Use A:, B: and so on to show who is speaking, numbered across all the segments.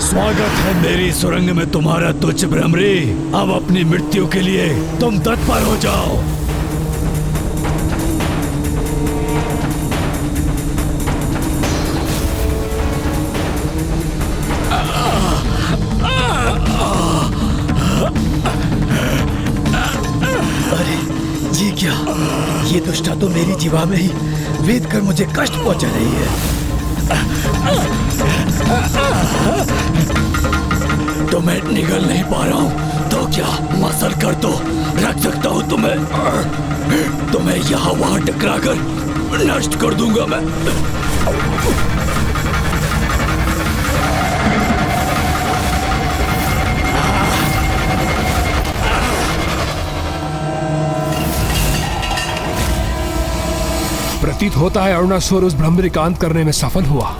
A: स्वागत है मेरी सुरंग में तुम्हारा तुच्छ भ्रमरी। अब अपनी मृत्यु के लिए तुम तत्पर हो जाओ।
B: अरे ये क्या, ये दुष्टा तो मेरी जीवा में ही वेद कर मुझे कष्ट पहुंचा रही है।
A: तो मैं निगल नहीं पा रहा हूँ तो क्या मसल कर तो रख सकता हूँ तुम्हें यहाँ वहाँ टकरा कर नष्ट कर दूंगा मैं।
C: प्रतीत होता है अरुणासुर उस भ्रमरी का अंत करने में सफल हुआ।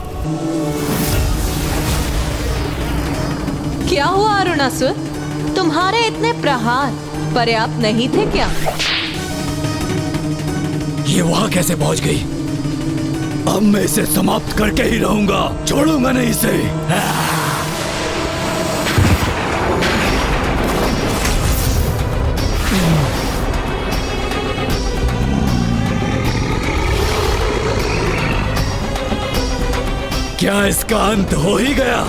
D: क्या हुआ अरुणासुर? तुम्हारे इतने प्रहार पर्याप्त नहीं थे क्या?
A: ये वहां कैसे पहुंच गई? अब मैं इसे समाप्त करके ही रहूंगा, छोड़ूंगा नहीं इसे। क्या इसका अंत हो ही गया?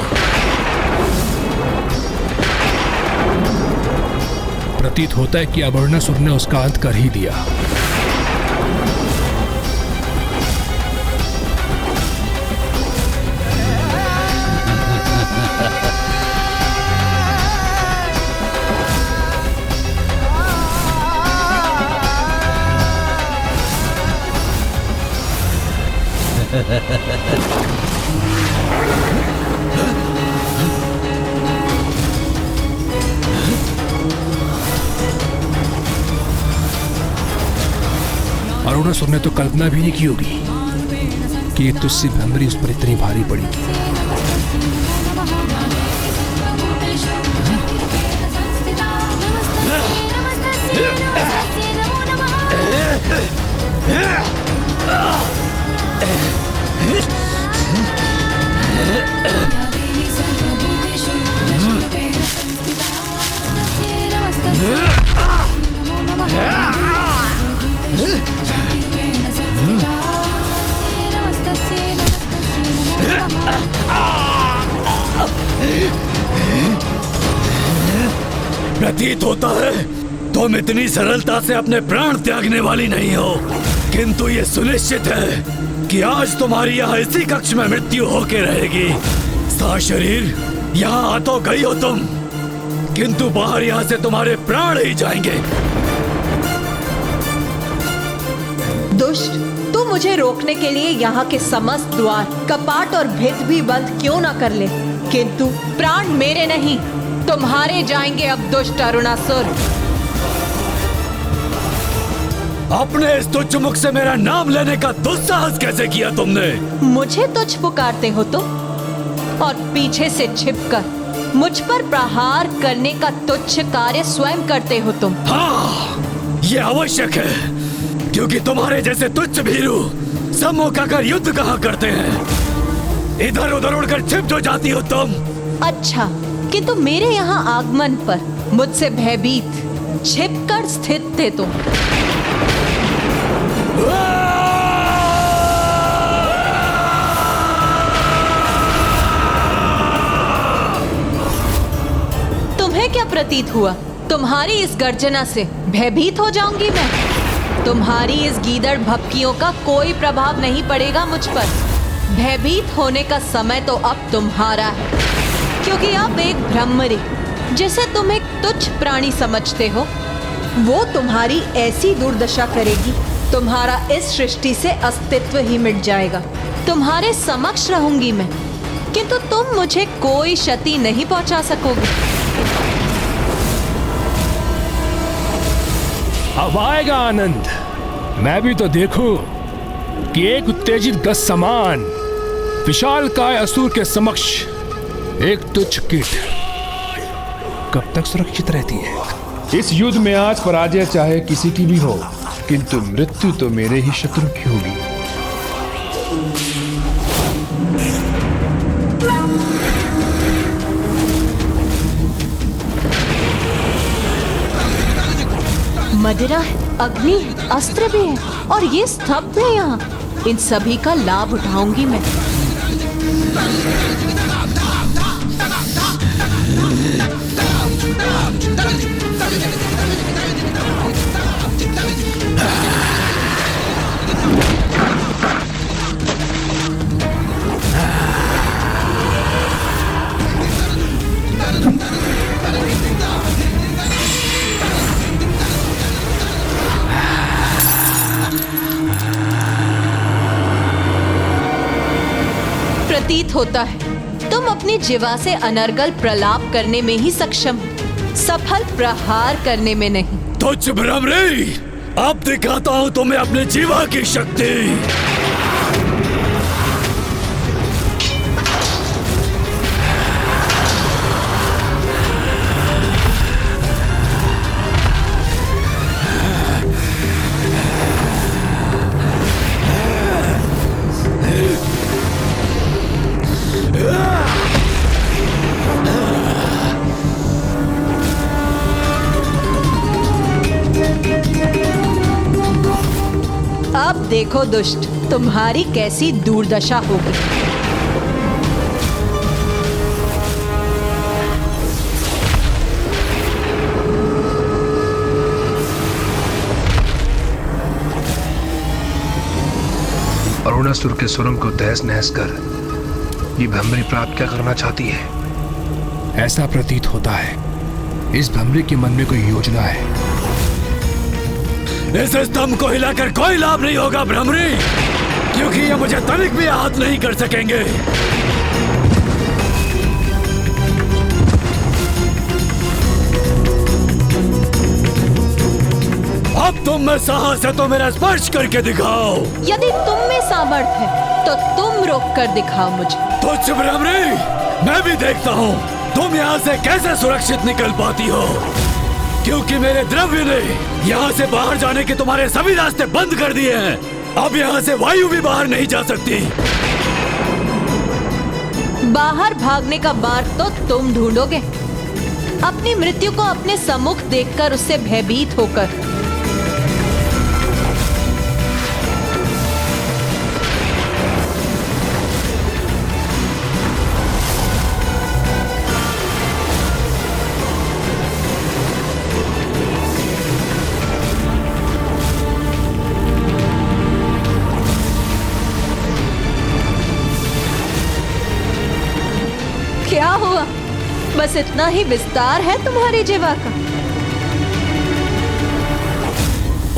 C: प्रतीत होता है कि अब अरुणासुर ने उसका अंत कर ही दिया। अरुणासुर ने तो कल्पना भी नहीं की होगी कि ये तुझसे भ्रमरी उस पर इतनी भारी पड़ेगी।
A: प्रतीत होता है तुम इतनी सरलता से अपने प्राण त्यागने वाली नहीं हो, किंतु ये सुनिश्चित है कि आज तुम्हारी यहाँ इसी कक्ष में मृत्यु होके रहेगी। सा शरीर यहाँ आ तो गई हो तुम, किंतु बाहर यहाँ से तुम्हारे प्राण ही जाएंगे।
D: दुष्ट, तू मुझे रोकने के लिए यहाँ के समस्त द्वार, कपाट और भित्त भी बंद क्यों ना कर ले, किंतु प्राण मेरे नहीं तुम्हारे जाएंगे। अब दुष्ट अरुणासुर,
A: अपने इस तुच्छ मुख से मेरा नाम लेने का दुस्साहस कैसे किया तुमने?
D: मुझे तुच्छ पुकारते हो तुम, और पीछे से छिपकर मुझ पर प्रहार करने का तुच्छ कार्य स्वयं करते हो तुम।
A: हाँ, ये आवश्यक है, क्योंकि तुम्हारे जैसे तुच्छ भीरू सम्मुख आकर युद्ध कहाँ करते हैं। इधर उधर उड़कर छिप जो जाती हो तुम।
D: अच्छा, किंतु मेरे यहाँ आगमन पर मुझसे भयभीत छिपकर स्थित थे तुम। तुम्हें क्या प्रतीत हुआ? तुम्हारी इस गर्जना से भयभीत हो जाऊंगी मैं? तुम्हारी इस गीदड़ भपकियों का कोई प्रभाव नहीं पड़ेगा मुझ पर। भयभीत होने का समय तो अब तुम्हारा है, क्योंकि अब एक भ्रमरी, जिसे तुम एक तुच्छ प्राणी समझते हो, वो तुम्हारी ऐसी दुर्दशा करेगी, तुम्हारा इस सृष्टि से अस्तित्व ही मिट जाएगा। तुम्हारे समक्ष रहूंगी मैं, किंतु तुम मुझे कोई क्षति नहीं पहुंचा सकोगे।
C: अब आएगा आनंद। मैं भी तो देखूं कि एक उत्तेजित गज समान विशालकाय असुर के समक्ष एक तुच्छ कीट कब तक सुरक्षित रहती है। इस युद्ध में आज पराजय चाहे किसी की भी हो, किंतु मृत्यु तो मेरे ही शत्रु की होगी।
D: मदिरा है, अग्नि है, अस्त्र भी है और ये स्तंभ है यहाँ। इन सभी का लाभ उठाऊंगी मैं। प्रतीत होता है तुम अपनी जिवा से अनर्गल प्रलाप करने में ही सक्षम हो, सफल प्रहार करने में नहीं।
A: तुझ भ्रमरी, अब दिखाता हूं तुम्हें अपने जीवा की शक्ति।
D: अब देखो दुष्ट, तुम्हारी कैसी दुर्दशा होगी।
E: अरुणासुर के सुरंग को तहस नहस कर ये भ्रमरी प्राप्त क्या करना चाहती है?
C: ऐसा प्रतीत होता है इस भ्रमरी के मन में कोई योजना है।
A: इस स्तंभ को हिलाकर कोई लाभ नहीं होगा भ्रमरी, क्योंकि ये मुझे तनिक भी आहत नहीं कर सकेंगे। अब तुम में साहस है तो मेरा स्पर्श करके दिखाओ।
D: यदि तुम में सामर्थ्य है तो तुम रोक कर दिखाओ मुझे।
A: तुझ भ्रमरी, मैं भी देखता हूँ तुम यहाँ से कैसे सुरक्षित निकल पाती हो, क्योंकि मेरे द्रव्य ने यहाँ से बाहर जाने के तुम्हारे सभी रास्ते बंद कर दिए हैं। अब यहाँ से वायु भी बाहर नहीं जा सकती।
D: बाहर भागने का मार्ग तो तुम ढूंढोगे, अपनी मृत्यु को अपने सम्मुख देखकर उससे भयभीत होकर। क्या हुआ? बस इतना ही विस्तार है तुम्हारी जीवा का?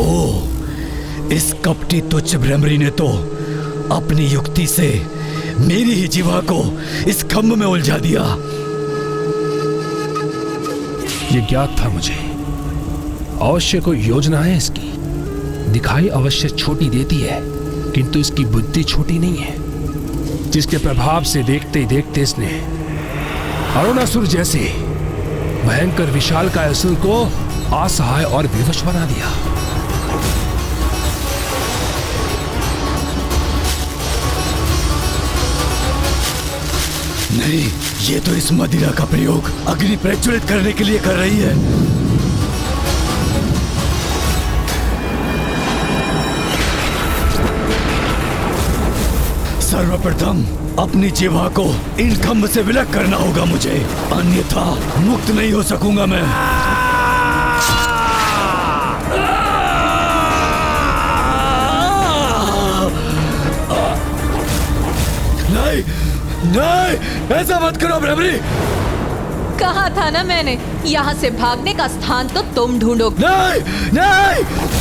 A: ओह, इस कपटी तुच्छ भ्रमरी ने तो अपनी युक्ति से मेरी ही जीवा को इस खम्भ में उलझा दिया।
C: ये ज्ञात था मुझे, अवश्य कोई योजना है इसकी। दिखाई अवश्य छोटी देती है, किंतु इसकी बुद्धि छोटी नहीं है, जिसके प्रभाव से देखते ही देखते इसने अरुणासुर जैसे भयंकर विशालकाय असुर को असहाय और विवश बना दिया।
A: नहीं, ये तो इस मदिरा का प्रयोग अग्नि प्रज्वलित करने के लिए कर रही है। सर्वप्रथम अपनी जीवा को इन खंभ से विलग करना होगा मुझे, अन्यथा मुक्त नहीं हो सकूंगा मैं। नहीं, नहीं, ऐसा मत करो भ्रमरी।
D: कहा था ना मैंने, यहाँ से भागने का स्थान तो तुम ढूंढोगे।
A: नहीं, नहीं।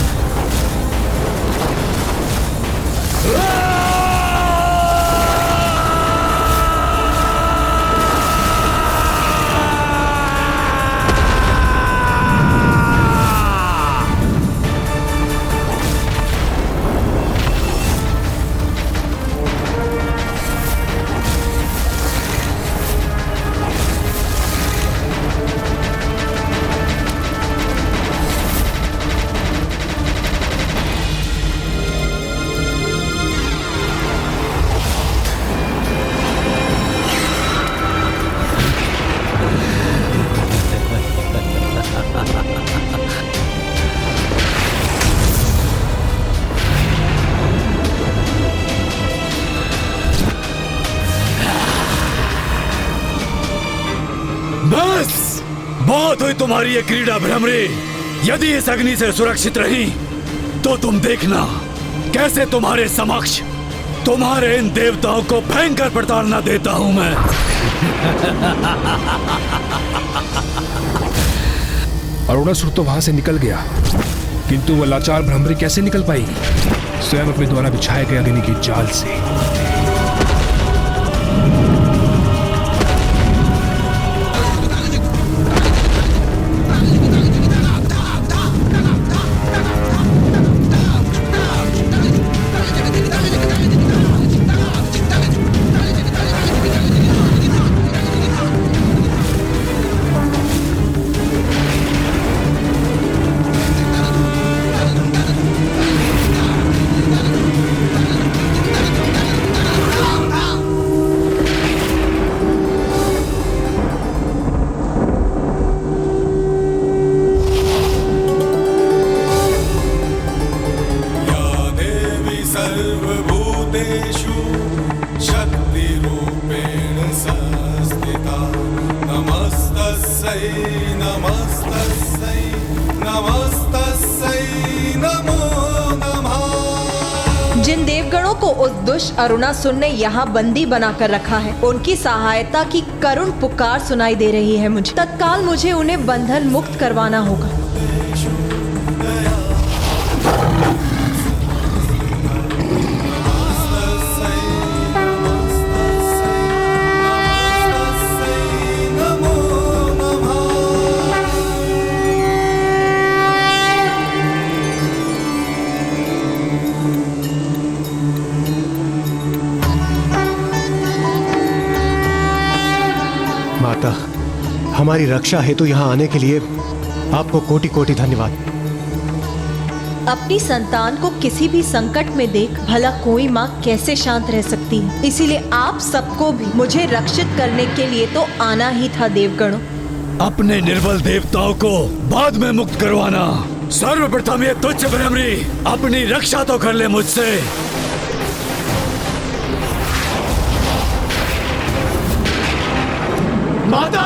A: तुम्हारी ये क्रीड़ा भ्रमरी यदि इस अग्नि से सुरक्षित रही तो तुम देखना कैसे तुम्हारे समक्ष तुम्हारे इन देवताओं को भयंकर प्रताड़ना देता हूं मैं।
C: अरुणासुर तो वहां से निकल गया, किंतु वह लाचार भ्रमरी कैसे निकल पाएगी स्वयं अपने द्वारा बिछाए गए अग्नि की जाल से।
D: जिन देवगणों को उस दुष्ट अरुणासुर ने यहाँ बंदी बनाकर रखा है, उनकी सहायता की करुण पुकार सुनाई दे रही है मुझे। तत्काल मुझे उन्हें बंधन मुक्त करवाना होगा।
F: माता, हमारी रक्षा हेतु यहाँ आने के लिए आपको कोटि कोटि धन्यवाद।
D: अपनी संतान को किसी भी संकट में देख भला कोई माँ कैसे शांत रह सकती है। इसीलिए आप सबको भी मुझे रक्षित करने के लिए तो आना ही था देवगणों।
A: अपने निर्बल देवताओं को बाद में मुक्त करवाना। सर्वप्रथम ये तुच्छ भ्रमरी अपनी रक्षा तो कर ले मुझसे। माता!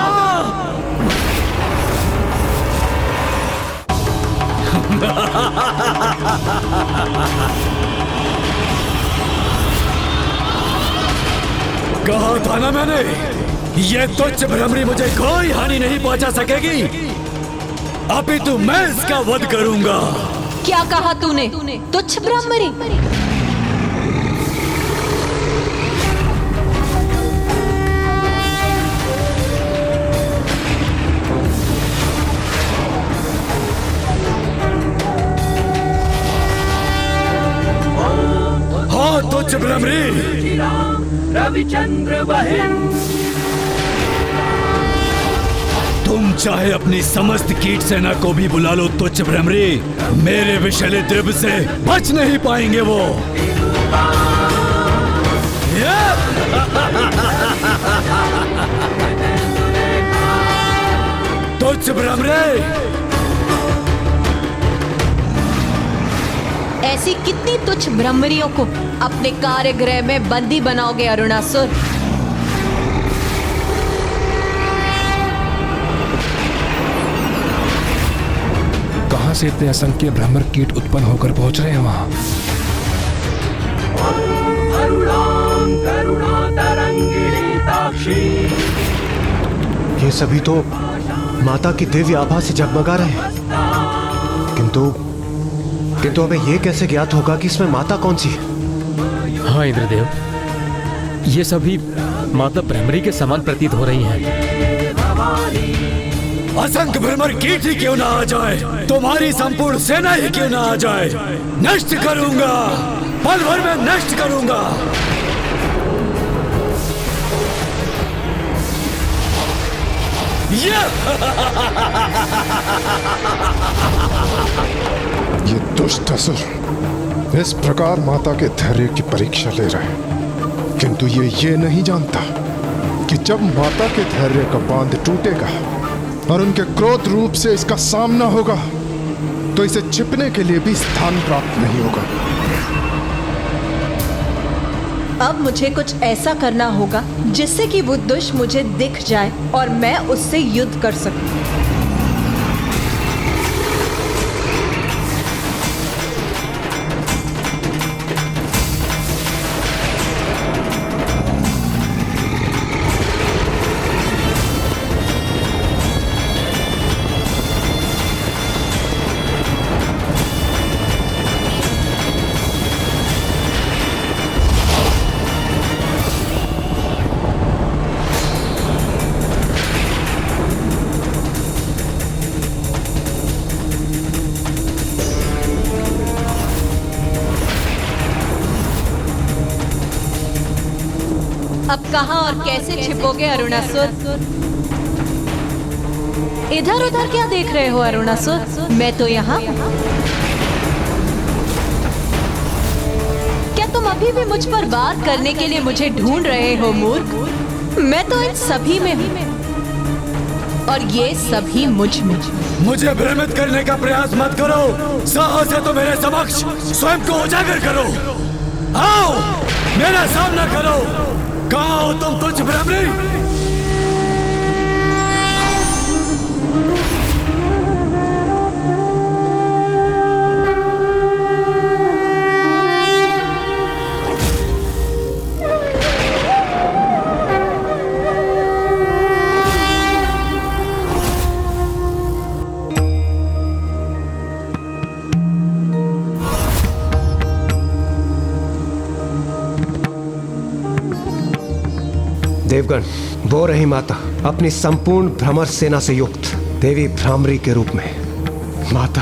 A: कहा था ना मैंने, ये तुच्छ भ्रमरी मुझे कोई हानि नहीं पहुंचा सकेगी। अपितु मैं इसका वध करूंगा।
D: क्या कहा तूने? तुच्छ भ्रमरी?
A: तुच्छ भ्रमरी,
B: रविचंद्र बहन,
A: तुम चाहे अपनी समस्त कीट सेना को भी बुला लो तुच्छ भ्रमरी, मेरे विषैले द्रव्य से बच नहीं पाएंगे वो। तुच्छ भ्रमरी,
D: ऐसी कितनी तुच्छ भ्रमरियों को अपने कार्यगृह में बंदी बनाओगे अरुणासुर?
C: कहां से इतने असंख्य भ्रमर कीट उत्पन्न होकर पहुंच रहे हैं वहां?
F: ये सभी तो माता की दिव्य आभा से जगमगा रहे हैं, किंतु हमें ये कैसे ज्ञात होगा कि इसमें माता कौन सी है?
G: हाँ इंद्रदेव, ये सभी माता भ्रमरी के समान प्रतीत हो रही हैं।
A: असंख्य भ्रमर कीट ही क्यों ना आ जाए, तुम्हारी संपूर्ण सेना ही क्यों ना आ जाए, नष्ट करूंगा, पल भर में नष्ट करूंगा।
H: ये दुष्ट असुर इस प्रकार माता के धैर्य की परीक्षा ले रहा है, किंतु ये नहीं जानता कि जब माता के धैर्य का बांध टूटेगा और उनके क्रोध रूप से इसका सामना होगा तो इसे छिपने के लिए भी स्थान प्राप्त नहीं होगा।
D: अब मुझे कुछ ऐसा करना होगा जिससे कि वो दुष्ट मुझे दिख जाए और मैं उससे युद्ध कर सकूं। अब कहाँ और कैसे छिपोगे अरुणासुर? इधर उधर क्या देख रहे हो अरुणासुर? मैं तो यहाँ। क्या तुम अभी भी मुझ पर वार करने के लिए मुझे ढूंढ रहे हो मूर्ख? मैं तो इन सभी में हूँ और ये सभी मुझ में।
A: मुझे भ्रमित करने का प्रयास मत करो। साहस है तो मेरे समक्ष स्वयं को उजागर करो। आओ मेरा सामना करो। कहाँ हो तुम तुच्छ भ्रमरी?
F: देवगण, वो रही माता अपनी संपूर्ण भ्रमर सेना से युक्त देवी भ्रामरी के रूप में। माता,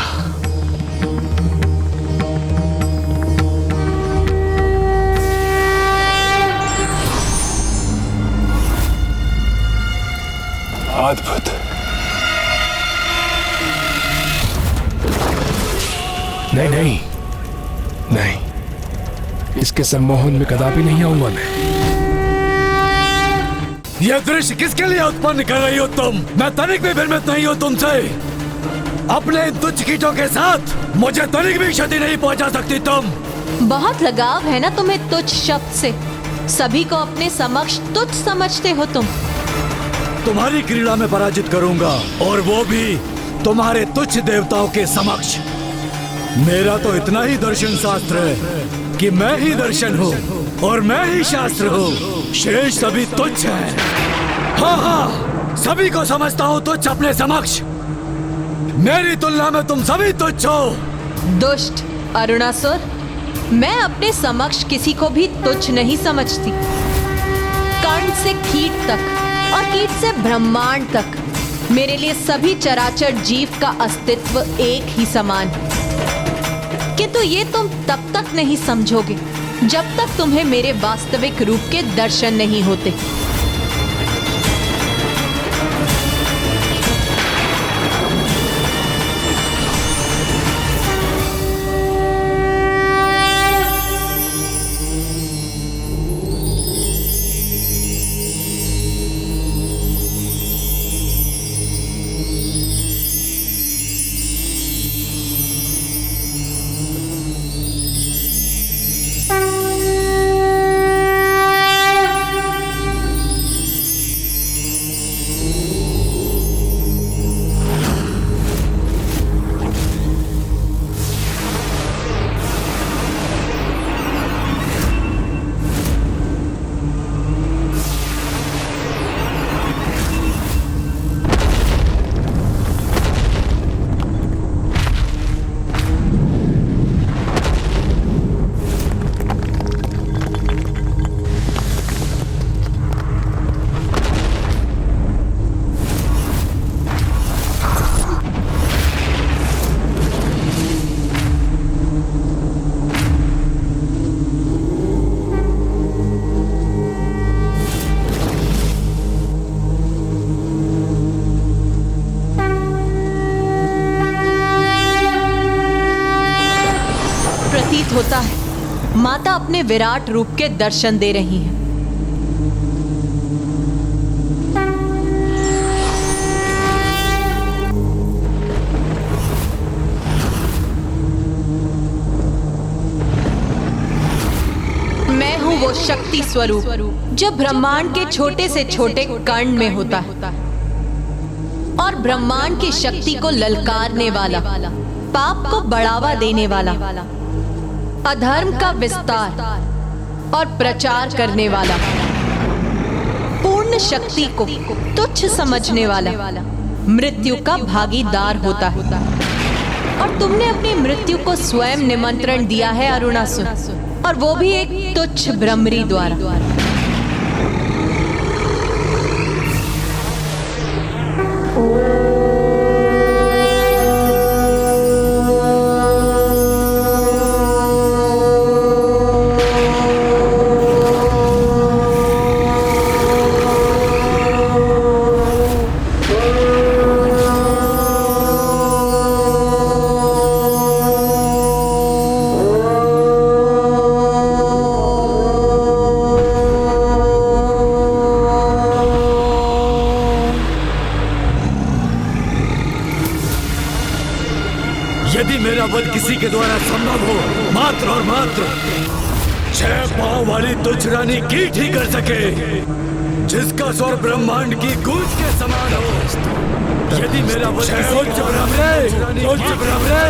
H: अद्भुत।
C: नहीं नहीं नहीं, इसके सम्मोहन में कदापि नहीं आऊंगा मैं।
A: यह दृश्य किसके लिए उत्पन्न कर रही हो तुम? मैं तनिक भी भ्रमित नहीं हूँ तुमसे। अपने इन तुच्छ कीटों के साथ मुझे तनिक भी क्षति नहीं पहुँचा सकती तुम।
D: बहुत लगाव है ना तुम्हें तुच्छ शब्द से। सभी को अपने समक्ष तुच्छ समझते हो तुम।
A: तुम्हारी क्रीड़ा में पराजित करूंगा, और वो भी तुम्हारे तुच्छ देवताओं के समक्ष। मेरा तो इतना ही दर्शन शास्त्र है कि मैं ही दर्शन हूँ और मैं ही शास्त्र हूँ। शेष सभी तुच्छ हैं। हाँ हाँ, सभी को समझता हूँ तुच्छ अपने समक्ष। मेरी तुलना में तुम सभी तुच्छ हो।
D: दुष्ट अरुणासुर, मैं अपने समक्ष किसी को भी तुच्छ नहीं समझती। कर्ण से कीट तक और कीट से ब्रह्मांड तक, मेरे लिए सभी चराचर जीव का अस्तित्व एक ही समान है। किंतु ये तुम तब तक नहीं समझोगे जब तक तुम्हें मेरे वास्तविक रूप के दर्शन नहीं होते। प्रतीत होता है माता अपने विराट रूप के दर्शन दे रही हैं। मैं हूं वो शक्ति स्वरूप जो ब्रह्मांड के छोटे से छोटे कण में होता है और ब्रह्मांड की शक्ति को ललकारने वाला, पाप को बढ़ावा देने वाला, अधर्म का विस्तार और प्रचार करने वाला, पूर्ण शक्ति को तुच्छ समझने वाला, मृत्यु का भागीदार होता है। और तुमने अपनी मृत्यु को स्वयं निमंत्रण दिया है अरुणासुर, और वो भी एक तुच्छ भ्रमरी द्वारा।
A: के द्वारा संभव हो, मात्र और मात्र 6 पांव वाली तुच्छ रानी कीट ही कर सके, जिसका स्वर ब्रह्मांड की गूंज के समान हो। यदि मेरा वचन उच्च ब्रह्मणे, उच्च ब्रह्मणे,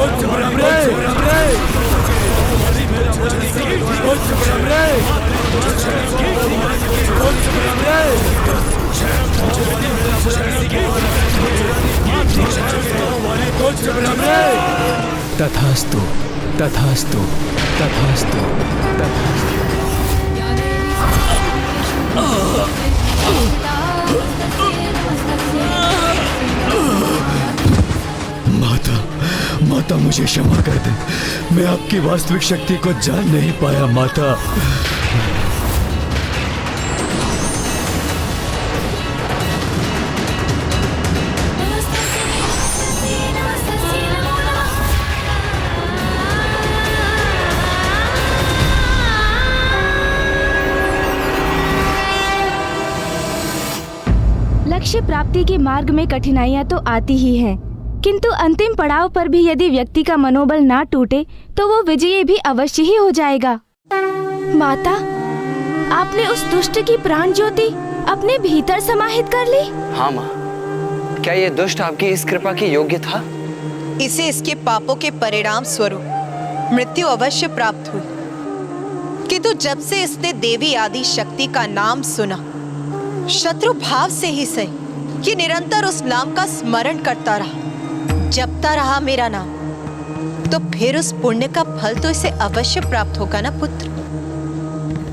A: उच्च ब्रह्मणे, उच्च ब्रह्मणे, उच्च ब्रह्मणे, उच्च ब्रह्मणे।
G: तथास्तु तथास्तु तथास्तु तथास्तु।
B: माता, माता मुझे क्षमा कर दे, मैं आपकी वास्तविक शक्ति को जान नहीं पाया माता।
I: लक्ष्य प्राप्ति के मार्ग में कठिनाइयां तो आती ही हैं, किंतु अंतिम पड़ाव पर भी यदि व्यक्ति का मनोबल ना टूटे तो वो विजयी भी अवश्य ही हो जाएगा। माता, आपने उस दुष्ट की प्राण ज्योति अपने भीतर समाहित कर ली?
J: हाँ माँ, क्या ये दुष्ट आपकी इस कृपा के योग्य था?
D: इसे इसके पापों के परिणाम स्वरूप मृत्यु अवश्य प्राप्त हुई, किंतु जब से इसने देवी आदि शक्ति का नाम सुना, शत्रु भाव से ही सही कि निरंतर उस नाम का स्मरण करता रहा, जपता रहा मेरा नाम, तो फिर उस पुण्य का फल तो इसे अवश्य प्राप्त होगा ना पुत्र।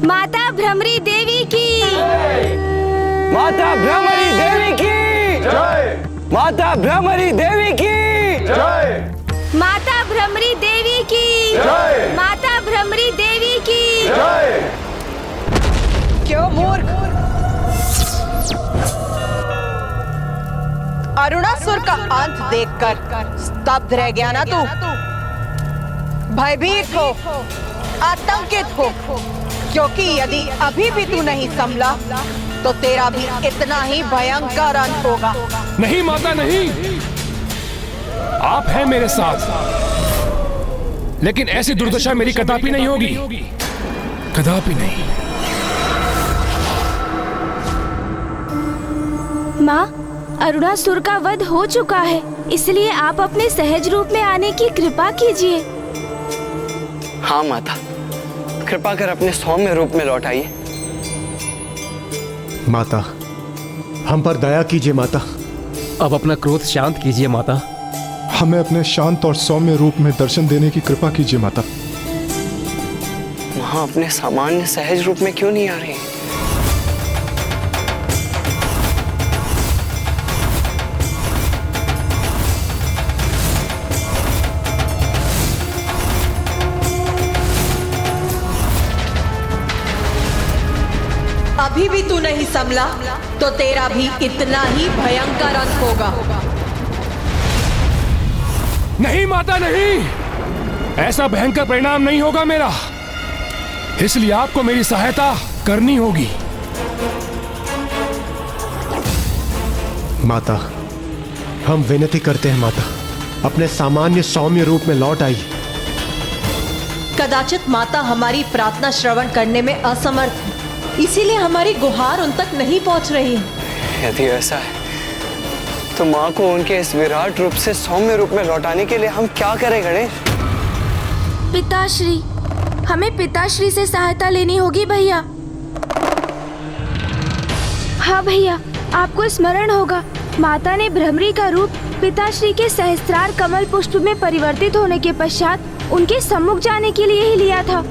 I: माता भ्रमरी देवी की,
J: माता भ्रमरी देवी की जय, माता भ्रमरी देवी की जय,
I: माता भ्रमरी देवी की
J: जय,
I: माता भ्रमरी देवी की
J: जय।
D: क्यों मूर्ख, अरुणासुर का अंत देखकर स्तब्ध रह गया ना तू? भयभीत हो, आतंकित हो, क्योंकि यदि अभी भी तू नहीं संभला तो तेरा भी इतना ही भयंकर अंत होगा।
C: नहीं माता नहीं, आप हैं मेरे साथ, लेकिन ऐसी दुर्दशा मेरी कदापि नहीं होगी, कदापि नहीं।
I: माँ, अरुणासुर का वध हो चुका है, इसलिए आप अपने सहज रूप में आने की कृपा कीजिए।
J: हाँ माता, कृपा कर अपने सौम्य रूप में लौट आइए।
F: माता, हम पर दया कीजिए माता।
G: अब अपना क्रोध शांत कीजिए माता।
H: हमें अपने शांत और सौम्य रूप में दर्शन देने की कृपा कीजिए माता।
J: वहां अपने सामान्य सहज रूप में क्यों नहीं आ रही?
D: अभी भी तू नहीं संभला तो तेरा भी इतना ही भयंकर अंत होगा।
C: नहीं माता नहीं, ऐसा भयंकर परिणाम नहीं होगा मेरा, इसलिए आपको मेरी सहायता करनी होगी।
F: माता, हम विनती करते हैं माता, अपने सामान्य सौम्य रूप में लौट आइए।
D: कदाचित माता हमारी प्रार्थना श्रवण करने में असमर्थ है, इसीलिए हमारी गुहार उन तक नहीं पहुंच रही है।
J: यदि ऐसा है तो माँ को उनके इस विराट रूप से सौम्य रूप में लौटाने के लिए हम क्या करें गणेश?
I: पिताश्री, हमें पिताश्री से सहायता लेनी होगी भैया। हाँ भैया, आपको स्मरण होगा, माता ने भ्रमरी का रूप पिताश्री के सहस्त्रार कमल पुष्प में परिवर्तित होने के पश्चात उनके सम्मुख जाने के लिए ही लिया था।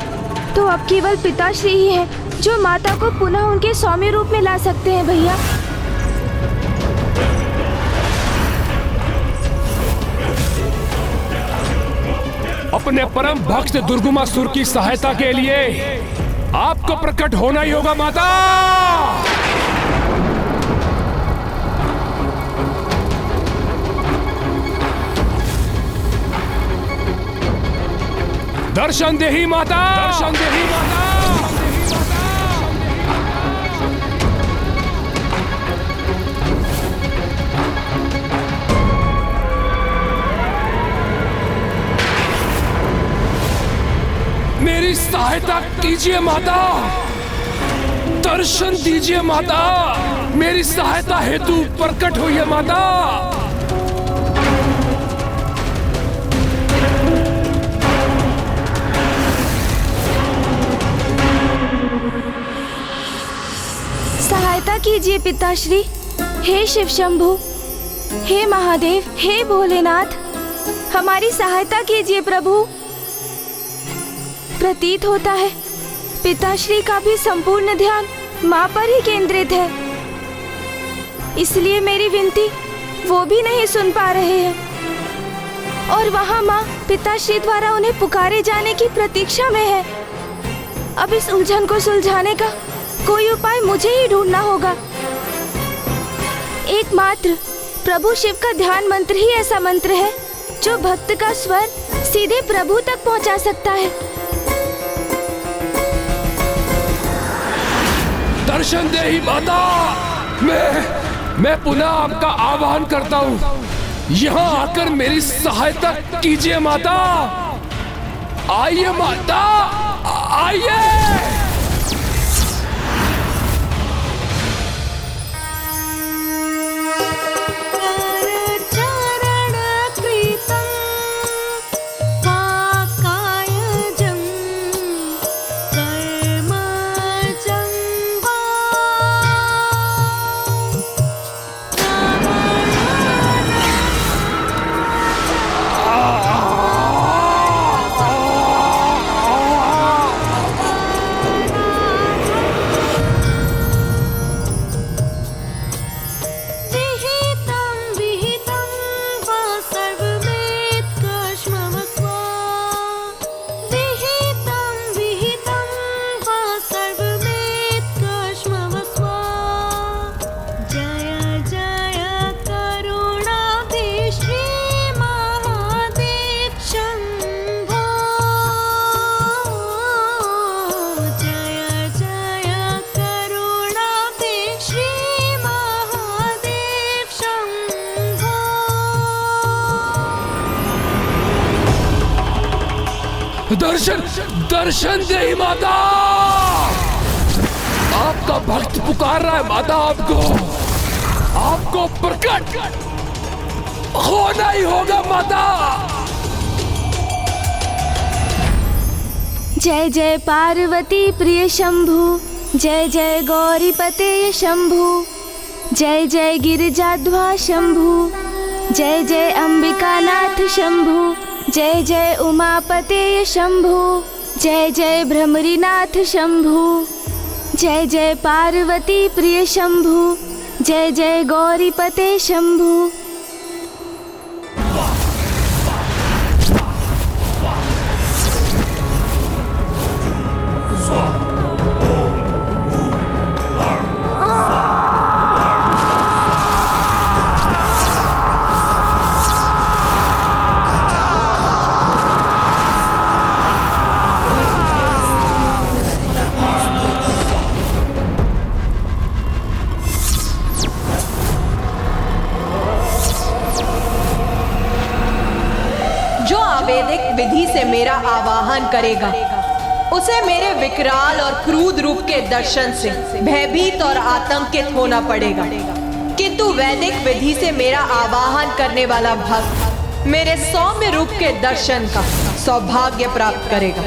I: तो अब केवल पिताश्री ही है जो माता को पुनः उनके सौम्य रूप में ला सकते हैं भैया।
C: अपने परम भक्त दुर्गुमासुर की सहायता के लिए आपको प्रकट होना ही होगा माता। दर्शन दे ही माता, दर्शन दे ही माता। मेरी सहायता कीजिए माता, दर्शन दीजिए माता, मेरी सहायता हेतु प्रकट होइए माता।
I: सहायता कीजिए पिताश्री। हे शिव शंभु, हे महादेव, हे भोलेनाथ, हमारी सहायता कीजिए प्रभु। प्रतीत होता है पिताश्री का भी संपूर्ण ध्यान माँ पर ही केंद्रित है, इसलिए मेरी विनती वो भी नहीं सुन पा रहे हैं और वहाँ माँ पिताश्री द्वारा उन्हें पुकारे जाने की प्रतीक्षा में है। अब इस उलझन को सुलझाने का कोई उपाय मुझे ही ढूंढना होगा। एकमात्र प्रभु शिव का ध्यान मंत्र ही ऐसा मंत्र है जो भक्त का स्वर सीधे प्रभु तक पहुंचा सकता है।
C: दर्शन दे ही माता, मैं पुनः आपका आह्वान करता हूँ, यहाँ आकर मेरी सहायता कीजिए माता। आइए माता, आइए। दर्शन दे ही माता, आपका भक्त पुकार रहा है माता, आपको प्रकट होना ही होगा माता।
I: जय जय पार्वती प्रिय शंभु, जय जय गौरीपते शंभु, जय जय गिरिजाध्वा शंभु, जय जय अंबिकानाथ शंभु, जय जय उमापते शंभु, जय जय भ्रमरीनाथ शंभु, जय जय पार्वती प्रिय शंभु, जय जय गौरीपते शंभु।
D: वैदिक विधि से मेरा आवाहन करेगा, उसे मेरे विकराल और क्रूर रूप के दर्शन से भयभीत और आतंकित होना पड़ेगा। किंतु वैदिक विधि से मेरा आवाहन करने वाला भक्त मेरे सौम्य रूप के दर्शन का सौभाग्य प्राप्त करेगा।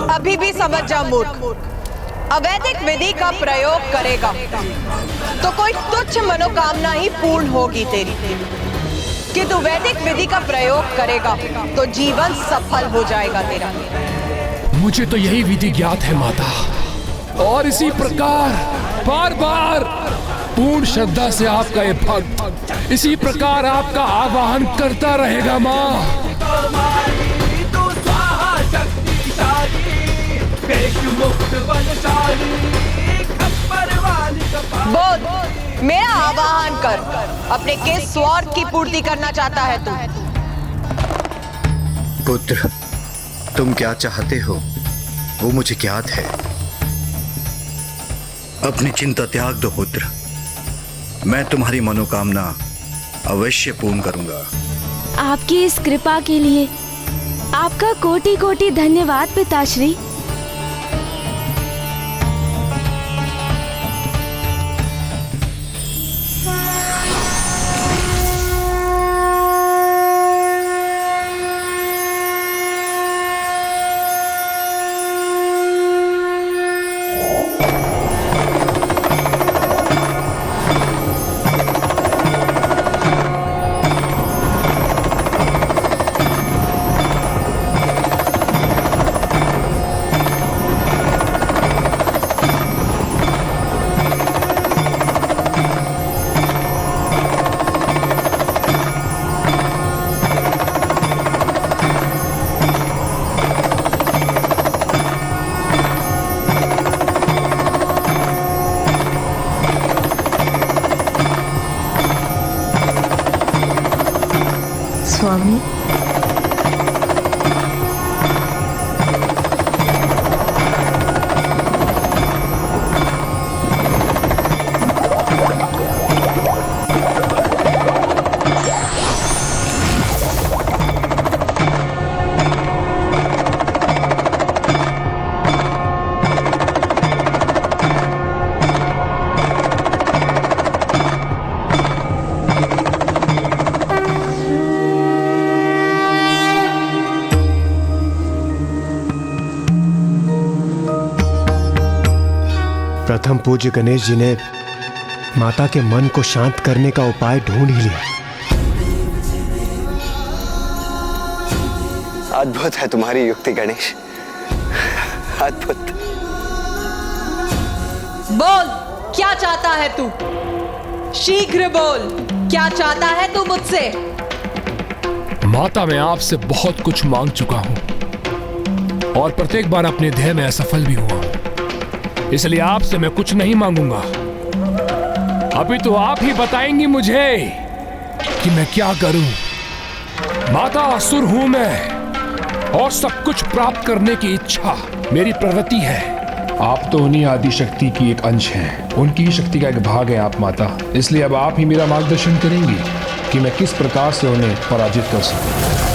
D: अभी भी समझ जा मूर्ख, अवैधिक विधि का प्रयोग करेगा तो कोई तुच्छ मनोकामना ही पूर्ण होगी तेरी, किंतु वैदिक विधि का प्रयोग करेगा तो जीवन सफल हो जाएगा तेरा।
C: मुझे तो यही विधि ज्ञात है माता, और इसी प्रकार बार बार पूर्ण श्रद्धा से आपका ये भक्त इसी प्रकार आपका आवाहन करता रहेगा माँ।
D: बोल, मेरा आवाहन कर, अपने किस स्वार्थ की पूर्ति करना चाहता है तू?
K: पुत्र, तुम क्या चाहते हो वो मुझे ज्ञात है। अपनी चिंता त्याग दो पुत्र। मैं तुम्हारी मनोकामना अवश्य पूर्ण करूंगा।
I: आपकी इस कृपा के लिए आपका कोटि कोटि धन्यवाद पिताश्री।
D: स्वामी,
F: प्रथम पूज्य गणेश जी ने माता के मन को शांत करने का उपाय ढूंढ ही लिया।
J: अद्भुत है तुम्हारी युक्ति गणेश, अद्भुत।
D: बोल, क्या चाहता है तू? शीघ्र बोल, क्या चाहता है तू मुझसे?
C: माता, मैं आपसे बहुत कुछ मांग चुका हूं और प्रत्येक बार अपने ध्येय में असफल भी हुआ हूं। इसलिए आपसे मैं कुछ नहीं मांगूंगा। अभी तो आप ही बताएंगी मुझे कि मैं क्या करूं। माता, असुर हूं मैं और सब कुछ प्राप्त करने की इच्छा मेरी प्रवृत्ति है। आप तो उन्हीं आदि शक्ति की एक अंश हैं, उनकी ही शक्ति का एक भाग है आप माता। इसलिए अब आप ही मेरा मार्गदर्शन करेंगी कि मैं किस प्रकार से उन्हें पराजित कर सकूं।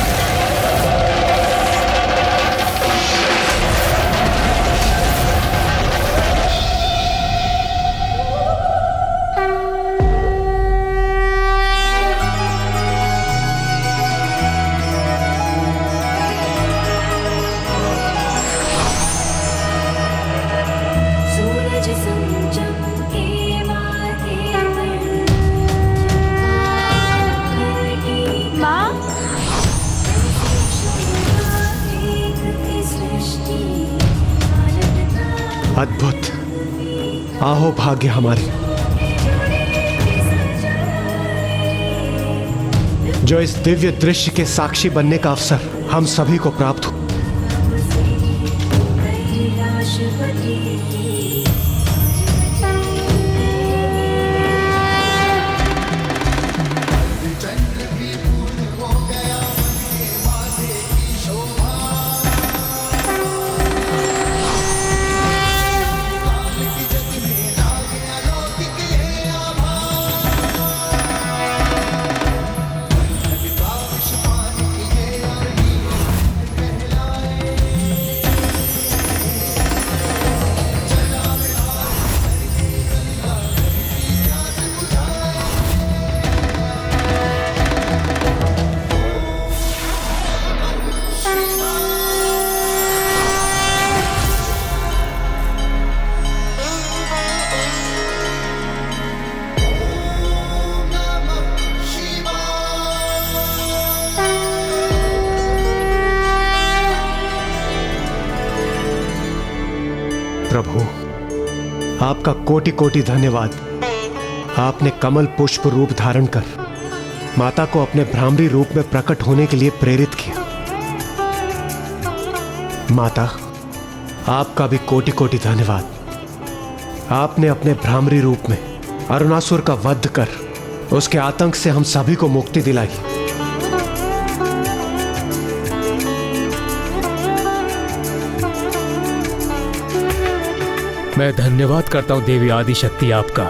F: अद्भुत, आहो भाग्य हमारे, जो इस दिव्य दृश्य के साक्षी बनने का अवसर हम सभी को प्राप्त हो। प्रभु, आपका कोटि कोटि धन्यवाद। आपने कमल पुष्प रूप धारण कर माता को अपने भ्रामरी रूप में प्रकट होने के लिए प्रेरित किया। माता, आपका भी कोटि कोटि धन्यवाद। आपने अपने भ्रामरी रूप में अरुणासुर का वध कर उसके आतंक से हम सभी को मुक्ति दिलाई।
G: मैं धन्यवाद करता हूं देवी आदिशक्ति आपका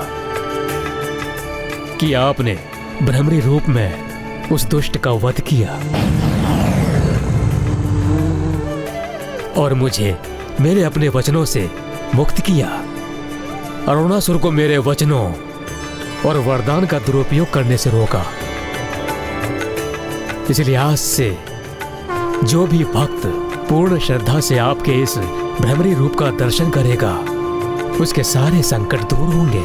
G: कि आपने भ्रमरी रूप में उस दुष्ट का वध किया और मुझे मेरे अपने वचनों से मुक्त किया। अरुणासुर को मेरे वचनों और वरदान का दुरुपयोग करने से रोका। इसलिए आज से जो भी भक्त पूर्ण श्रद्धा से आपके इस भ्रमरी रूप का दर्शन करेगा उसके सारे संकट दूर होंगे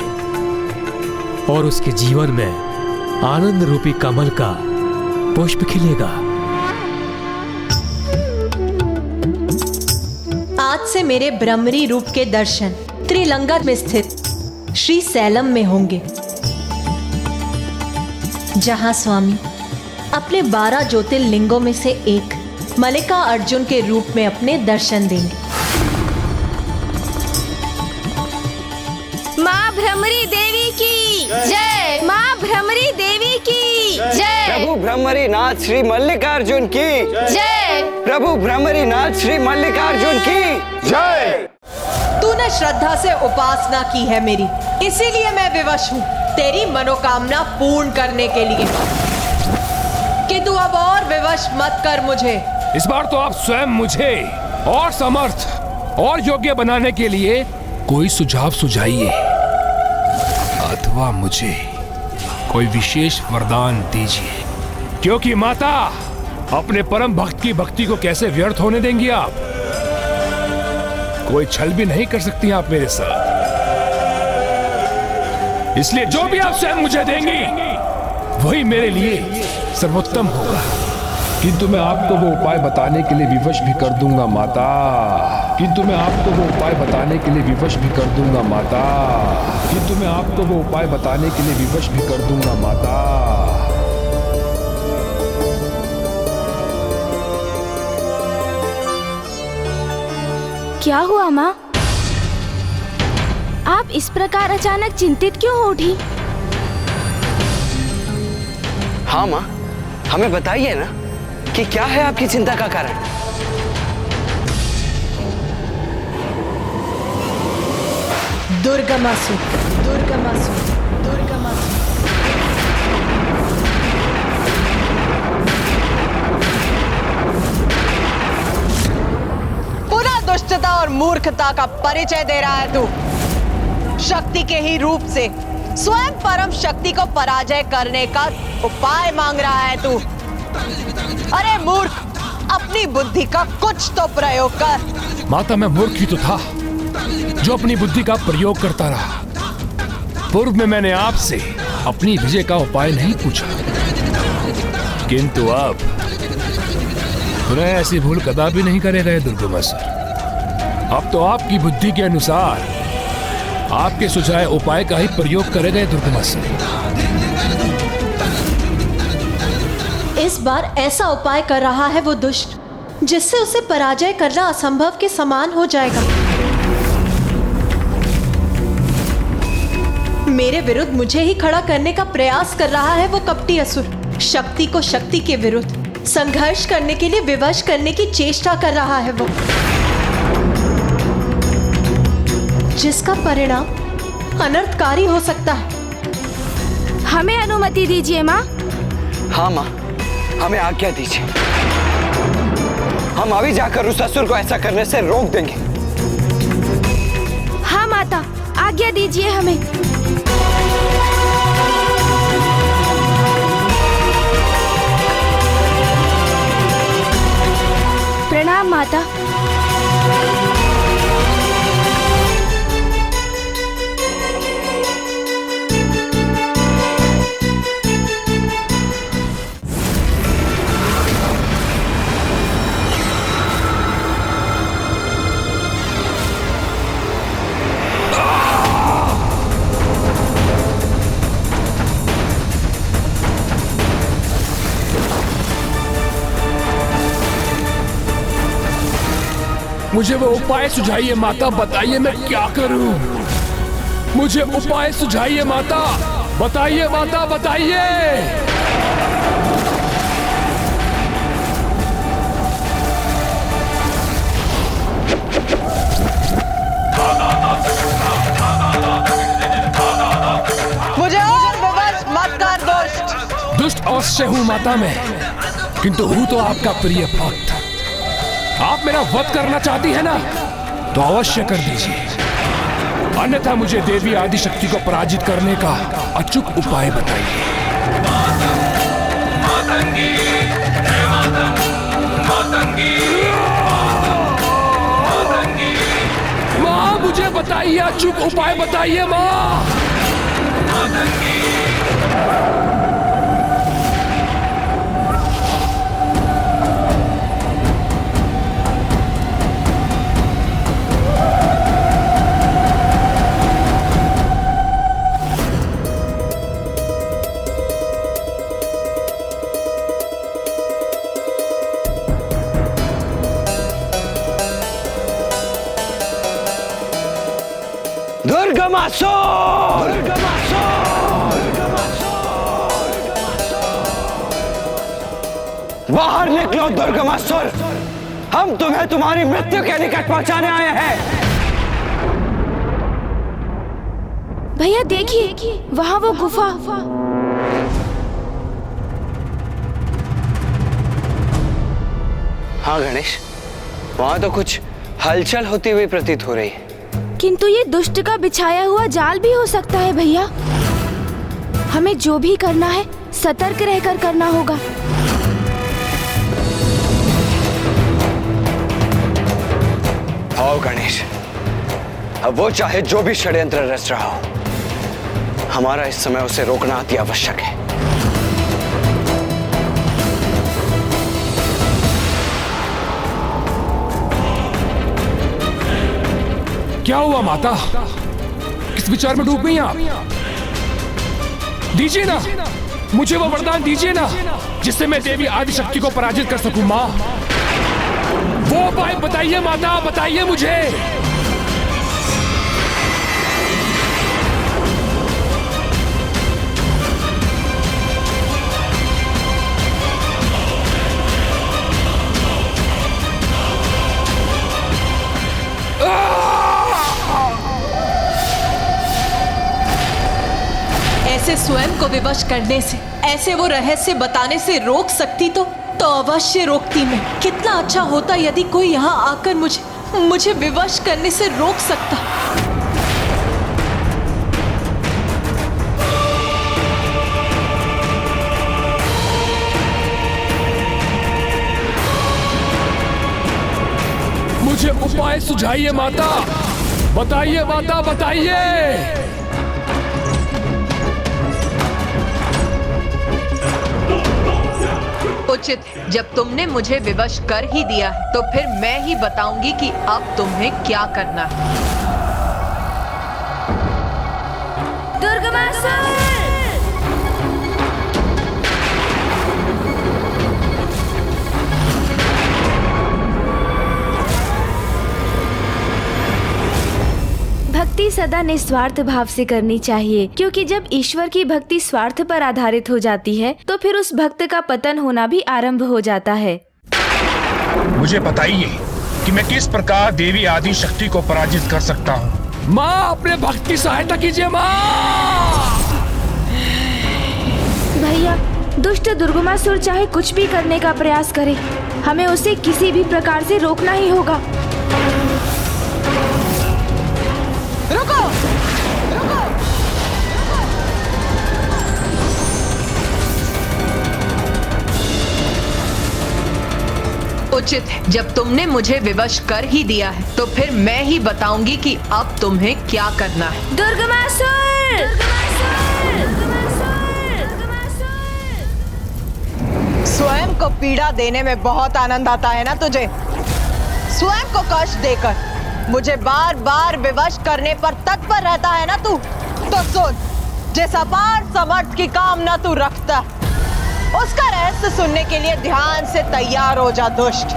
G: और उसके जीवन में आनंद रूपी कमल का पुष्प खिलेगा।
D: आज से मेरे भ्रमरी रूप के दर्शन त्रिलंगा में स्थित श्री सैलम में होंगे, जहां स्वामी अपने 12 ज्योतिर्लिंगों में से एक मल्लिका अर्जुन के रूप में अपने दर्शन देंगे।
I: माँ भ्रमरी देवी की जय। माँ भ्रमरी देवी की जय।
J: प्रभु भ्रमरी नाथ श्री मल्लिकार्जुन की
I: जय।
J: प्रभु भ्रमरी नाथ श्री मल्लिकार्जुन की जय।
D: तूने श्रद्धा से उपासना की है मेरी, इसीलिए मैं विवश हूँ तेरी मनोकामना पूर्ण करने के लिए। कि तू अब और विवश मत कर मुझे।
C: इस बार तो आप स्वयं मुझे और समर्थ और योग्य बनाने के लिए कोई सुझाव सुझाइए, अथवा मुझे कोई विशेष वरदान दीजिए। क्योंकि माता, अपने परम भक्त की भक्ति को कैसे व्यर्थ होने देंगी आप? कोई छल भी नहीं कर सकती आप मेरे साथ। इसलिए जो भी आप स्वयं मुझे देंगी वही मेरे लिए सर्वोत्तम होगा।
L: किंतु मैं आपको वो उपाय बताने के लिए विवश भी कर दूंगा माता। किंतु मैं आपको वो उपाय बताने के लिए विवश भी कर दूंगा माता। किंतु मैं आपको वो उपाय बताने के लिए विवश भी कर दूंगा माता।
I: क्या हुआ माँ? आप इस प्रकार अचानक चिंतित क्यों हो उठी?
J: हाँ माँ, हमें बताइए ना कि क्या है आपकी चिंता का कारण?
D: दुर्गमासुर, दुर्गमासुर, दुर्गमासुर। पुनः दुष्टता और मूर्खता का परिचय दे रहा है तू। शक्ति के ही रूप से स्वयं परम शक्ति को पराजय करने का उपाय मांग रहा है तू। अरे मूर्ख, अपनी बुद्धि का कुछ तो प्रयोग कर।
C: माता, मैं मूर्ख ही तो था जो अपनी बुद्धि का प्रयोग करता रहा। पूर्व में मैंने आपसे अपनी विजय का उपाय नहीं पूछा, किंतु अब पुनः ऐसी भूल कदापि नहीं करेगा ये दुर्गमासुर। अब तो आपकी बुद्धि के अनुसार आपके सुझाए उपाय का ही प्रयोग करेगा ये दुर्गमासुर।
D: इस बार ऐसा उपाय कर रहा है वो दुष्ट जिससे उसे पराजय करना असंभव के समान हो जाएगा। मेरे विरुद्ध मुझे ही खड़ा करने का प्रयास कर रहा है वो कपटी असुर। शक्ति को शक्ति के विरुद्ध संघर्ष करने के लिए विवश करने की चेष्टा कर रहा है वो, जिसका परिणाम अनर्थकारी हो सकता है।
I: हमें अनुमति दीजिए माँ।
J: हाँ माँ, हमें आज्ञा दीजिए। हम अभी जाकर उस असुर को ऐसा करने से रोक देंगे।
I: हाँ माता, आज्ञा दीजिए हमें। प्रणाम माता।
C: मुझे वो उपाय सुझाइए माता, बताइए मैं क्या करूं? मुझे उपाय सुझाइए माता, बताइए माता, बताइए। अवश्य हूँ माता मैं, किंतु हूँ तो आपका प्रिय भक्त। आप मेरा वध करना चाहती है ना, तो अवश्य कर दीजिए, अन्यथा मुझे देवी आदिशक्ति को पराजित करने का अचूक उपाय बताइए। माँ मुझे बताइए, अचूक उपाय बताइए माँ।
J: बाहर निकलो दुर्गमासुर, हम तुम्हें तुम्हारी मृत्यु के निकट पहुंचाने आए हैं।
I: भैया देखिए, वहाँ वो गुफा।
J: हाँ गणेश, वहाँ तो कुछ हलचल होती हुई प्रतीत हो रही है।
I: किंतु ये दुष्ट का बिछाया हुआ जाल भी हो सकता है भैया। हमें जो भी करना है सतर्क रहकर करना होगा।
J: आओ गणेश, अब वो चाहे जो भी षड्यंत्र रच रहा हो, हमारा इस समय उसे रोकना अति आवश्यक है।
C: क्या हुआ माता, किस विचार में डूब गई आप? दीजिए ना, मुझे वो वरदान दीजिए ना, जिससे मैं देवी आदिशक्ति को पराजित कर सकूं। माँ वो उपाय बताइए माता, बताइए मुझे।
D: ऐसे स्वयं को विवश करने से, ऐसे वो रहस्य बताने से रोक सकती तो अवश्य रोकती मैं। कितना अच्छा होता यदि कोई यहाँ आकर मुझे विवश करने से रोक सकता।
C: मुझे उपाय सुझाइए माता, बताइए माता, बताइए।
D: उचित, जब तुमने मुझे विवश कर ही दिया है तो फिर मैं ही बताऊंगी कि अब तुम्हें क्या करना है।
I: दुर्गमासुर! भक्ति सदा निस्वार्थ भाव से करनी चाहिए, क्योंकि जब ईश्वर की भक्ति स्वार्थ पर आधारित हो जाती है तो फिर उस भक्त का पतन होना भी आरंभ हो जाता है।
L: मुझे बताइए कि मैं किस प्रकार देवी आदि शक्ति को पराजित कर सकता हूँ।
C: माँ अपने भक्त की सहायता कीजिए माँ।
I: भैया, दुष्ट दुर्गमासुर चाहे कुछ भी करने का प्रयास करे, हमें उसे किसी भी प्रकार से रोकना ही होगा।
D: रुको, रुको। उचित है, जब तुमने मुझे विवश कर ही दिया है तो फिर मैं ही बताऊंगी कि अब तुम्हें क्या करना है।
I: दुर्गमासुर!
D: स्वयं को पीड़ा देने में बहुत आनंद आता है ना तुझे? स्वयं को कष्ट देकर मुझे बार बार विवश करने पर तत्पर रहता है ना तू? तो सुन, जिस अपार समर्थ की कामना तू रखता, उसका रहस्य सुनने के लिए ध्यान से तैयार हो जा दुष्ट।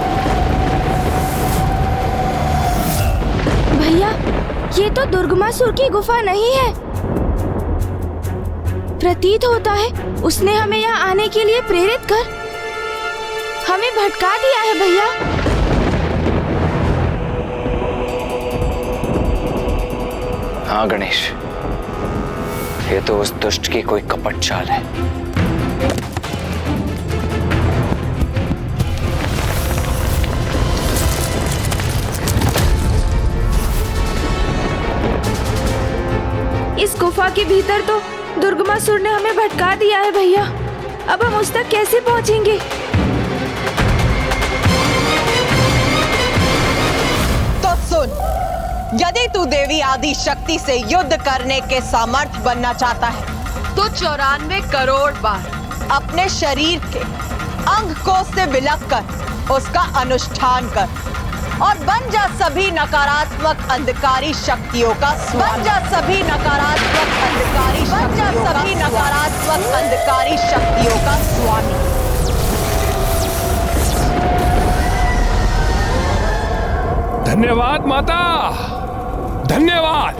I: भैया, ये तो दुर्गमासुर की गुफा नहीं है। प्रतीत होता है उसने हमें यहाँ आने के लिए प्रेरित कर हमें भटका दिया है भैया।
J: हाँ गणेश, ये तो उस दुष्ट की कोई कपट चाल है।
I: गुफा के भीतर तो दुर्गमासुर ने हमें भटका दिया है भैया। अब हम उस तक कैसे पहुंचेंगे?
M: तो सुन, यदि तू देवी आदि शक्ति से युद्ध करने के सामर्थ बनना चाहता है तो 94 करोड़ बार अपने शरीर के अंग कोश से विलक कर उसका अनुष्ठान कर और बन जा सभी नकारात्मक अंधकारी शक्तियों का बन जा सभी नकारात्मक अंधकारी बन जा सभी नकारात्मक अंधकारी शक्तियों का स्वामी।
C: धन्यवाद माता, धन्यवाद।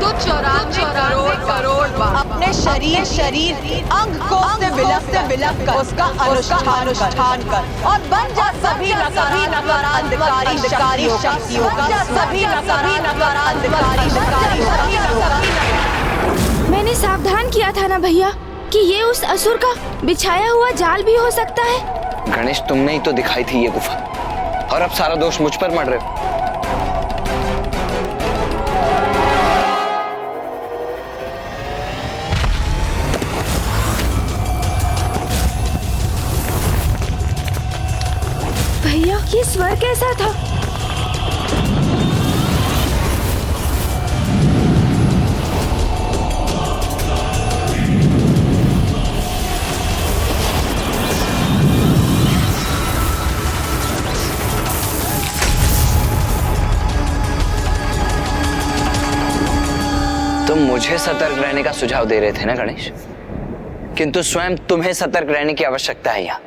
M: तो 94 करोड़ बार अपने शरीर अंग को से विलक कर उसका अनुष्ठान कर और बन जा सभी नकारात्मक शक्तियों का सभी नकारात्मक
I: मैंने सावधान किया था ना भैया कि ये उस असुर का बिछाया हुआ जाल भी हो सकता है।
J: गणेश, तुमने ही तो दिखाई थी ये गुफा और अब सारा दोष मुझ पर मढ़ रहे हो।
I: भैया, ये स्वर कैसा था?
J: तुम मुझे सतर्क रहने का सुझाव दे रहे थे ना गणेश, किंतु स्वयं तुम्हें सतर्क रहने की आवश्यकता है यहाँ।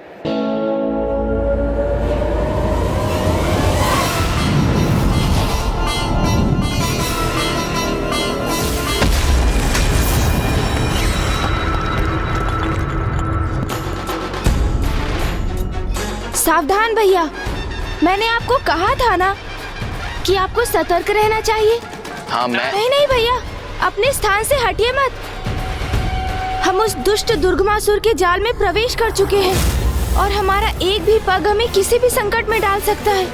I: सावधान भैया, मैंने आपको कहा था ना कि आपको सतर्क रहना चाहिए।
J: हाँ,
I: नहीं भैया, अपने स्थान से हटिए मत। हम उस दुष्ट दुर्गमासुर के जाल में प्रवेश कर चुके हैं और हमारा एक भी पग हमें किसी भी संकट में डाल सकता है।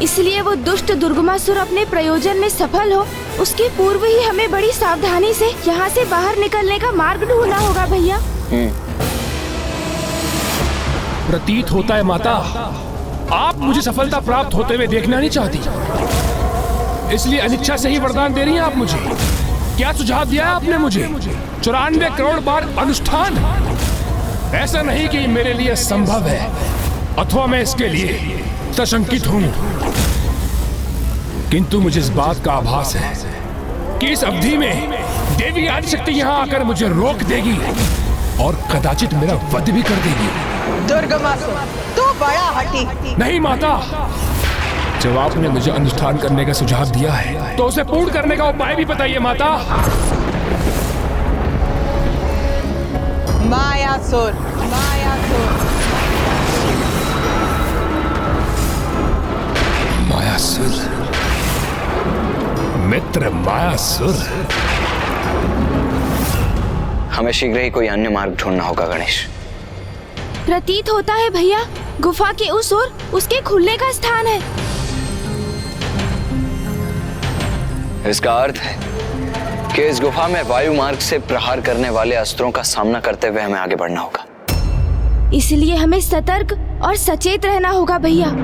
I: इसलिए वो दुष्ट दुर्गमासुर अपने प्रयोजन में सफल हो उसके पूर्व ही हमें बड़ी सावधानी से यहाँ से बाहर निकलने का मार्ग ढूंढना होगा भैया।
C: प्रतीत होता है माता, आप मुझे सफलता प्राप्त होते हुए देखना नहीं चाहती, इसलिए अनिच्छा से ही वरदान दे रही हैं आप मुझे। क्या सुझाव दिया है आपने मुझे? 94 करोड़ बार अनुष्ठान। ऐसा नहीं कि मेरे लिए संभव है अथवा मैं इसके लिए सशंकित हूं, किंतु मुझे इस बात का आभास है कि इस अवधि में देवी आदिशक्ति यहाँ आकर मुझे रोक देगी और कदाचित मेरा वध भी कर देगी।
M: दुर्गमासुर, तू बड़ा हठी।
C: नहीं माता, जब आपने मुझे अनुष्ठान करने का सुझाव दिया है तो उसे पूर्ण करने का उपाय भी बताइए माता।
M: मायासुर, मायासुर,
C: मायासुर, मित्र मायासुर।
J: हमें शीघ्र ही कोई अन्य मार्ग ढूंढना होगा गणेश।
I: प्रतीत होता है भैया, गुफा के उस ओर उसके खुलने का स्थान है।
J: इसका अर्थ है कि इस गुफा में वायु मार्ग से प्रहार करने वाले अस्त्रों का सामना करते हुए हमें आगे बढ़ना होगा।
I: इसलिए हमें सतर्क और सचेत रहना होगा भैया।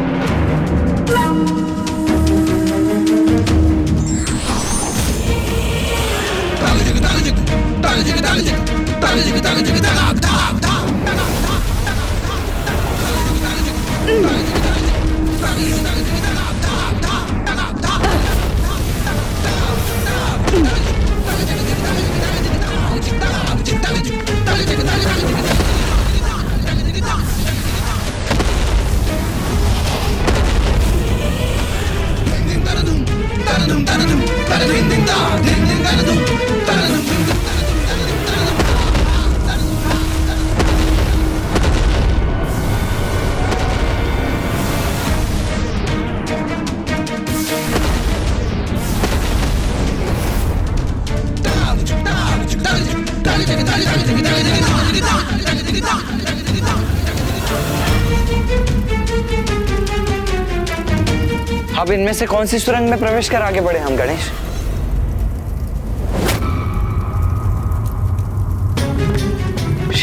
J: अब इनमें से कौन सी सुरंग में प्रवेश कर आगे बढ़े हम गणेश?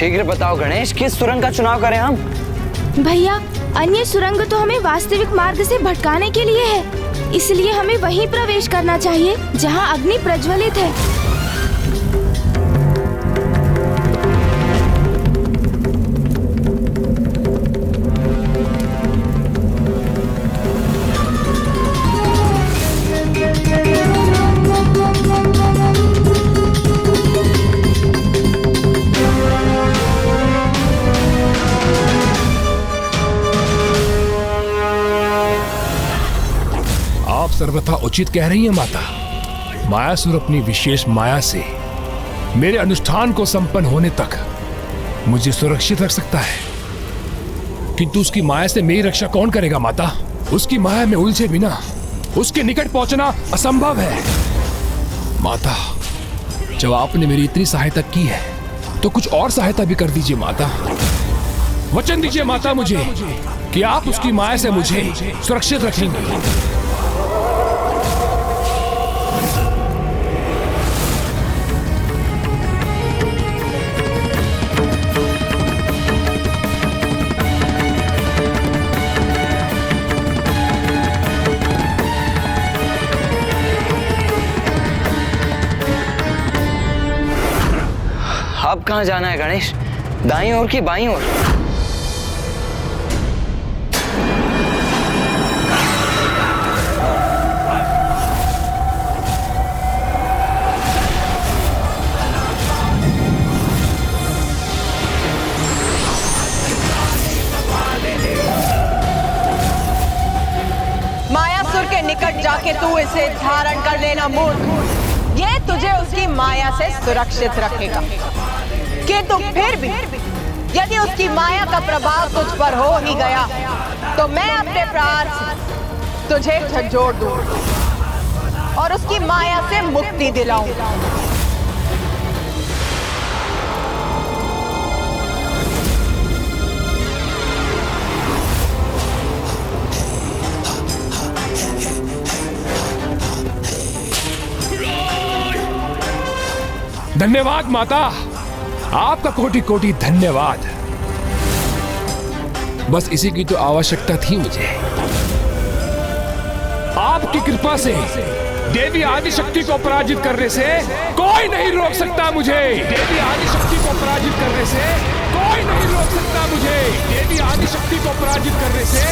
J: शीघ्र बताओ गणेश, किस सुरंग का चुनाव करें हम?
I: भैया, अन्य सुरंग तो हमें वास्तविक मार्ग से भटकाने के लिए है, इसलिए हमें वहीं प्रवेश करना चाहिए जहां अग्नि प्रज्वलित है।
C: सर्वथा उचित कह रही है माता। मायासुर अपनी विशेष माया से मेरे अनुष्ठान को संपन्न होने तक मुझे सुरक्षित रख सकता है, किंतु उसकी माया से मेरी रक्षा कौन करेगा माता? उसकी माया में उलझे बिना उसके निकट पहुंचना असंभव है। माता, जब आपने मेरी इतनी सहायता की है तो कुछ और सहायता भी कर दीजिए माता। वचन दीजिए माता मुझे कि आप उसकी माया से मुझे सुरक्षित रखेंगे।
J: अब कहाँ जाना है गणेश? दाईं ओर की बाईं ओर?
M: मायासुर के निकट जाके तू इसे धारण कर लेना मूर्ख। ये तुझे उसकी माया से सुरक्षित रखेगा, किंतु फिर भी यदि उसकी माया का प्रभाव तुझ पर हो ही गया तो मैं अपने प्राण से तुझे झंझोड़ दूं और उसकी माया से मुक्ति दिलाऊंगा।
C: धन्यवाद माता, आपका कोटि कोटि धन्यवाद। बस इसी की तो आवश्यकता थी मुझे। आपकी कृपा से देवी आदिशक्ति को पराजित करने से कोई नहीं रोक सकता मुझे। देवी आदिशक्ति को पराजित करने से कोई नहीं रोक सकता मुझे। देवी आदिशक्ति को पराजित करने से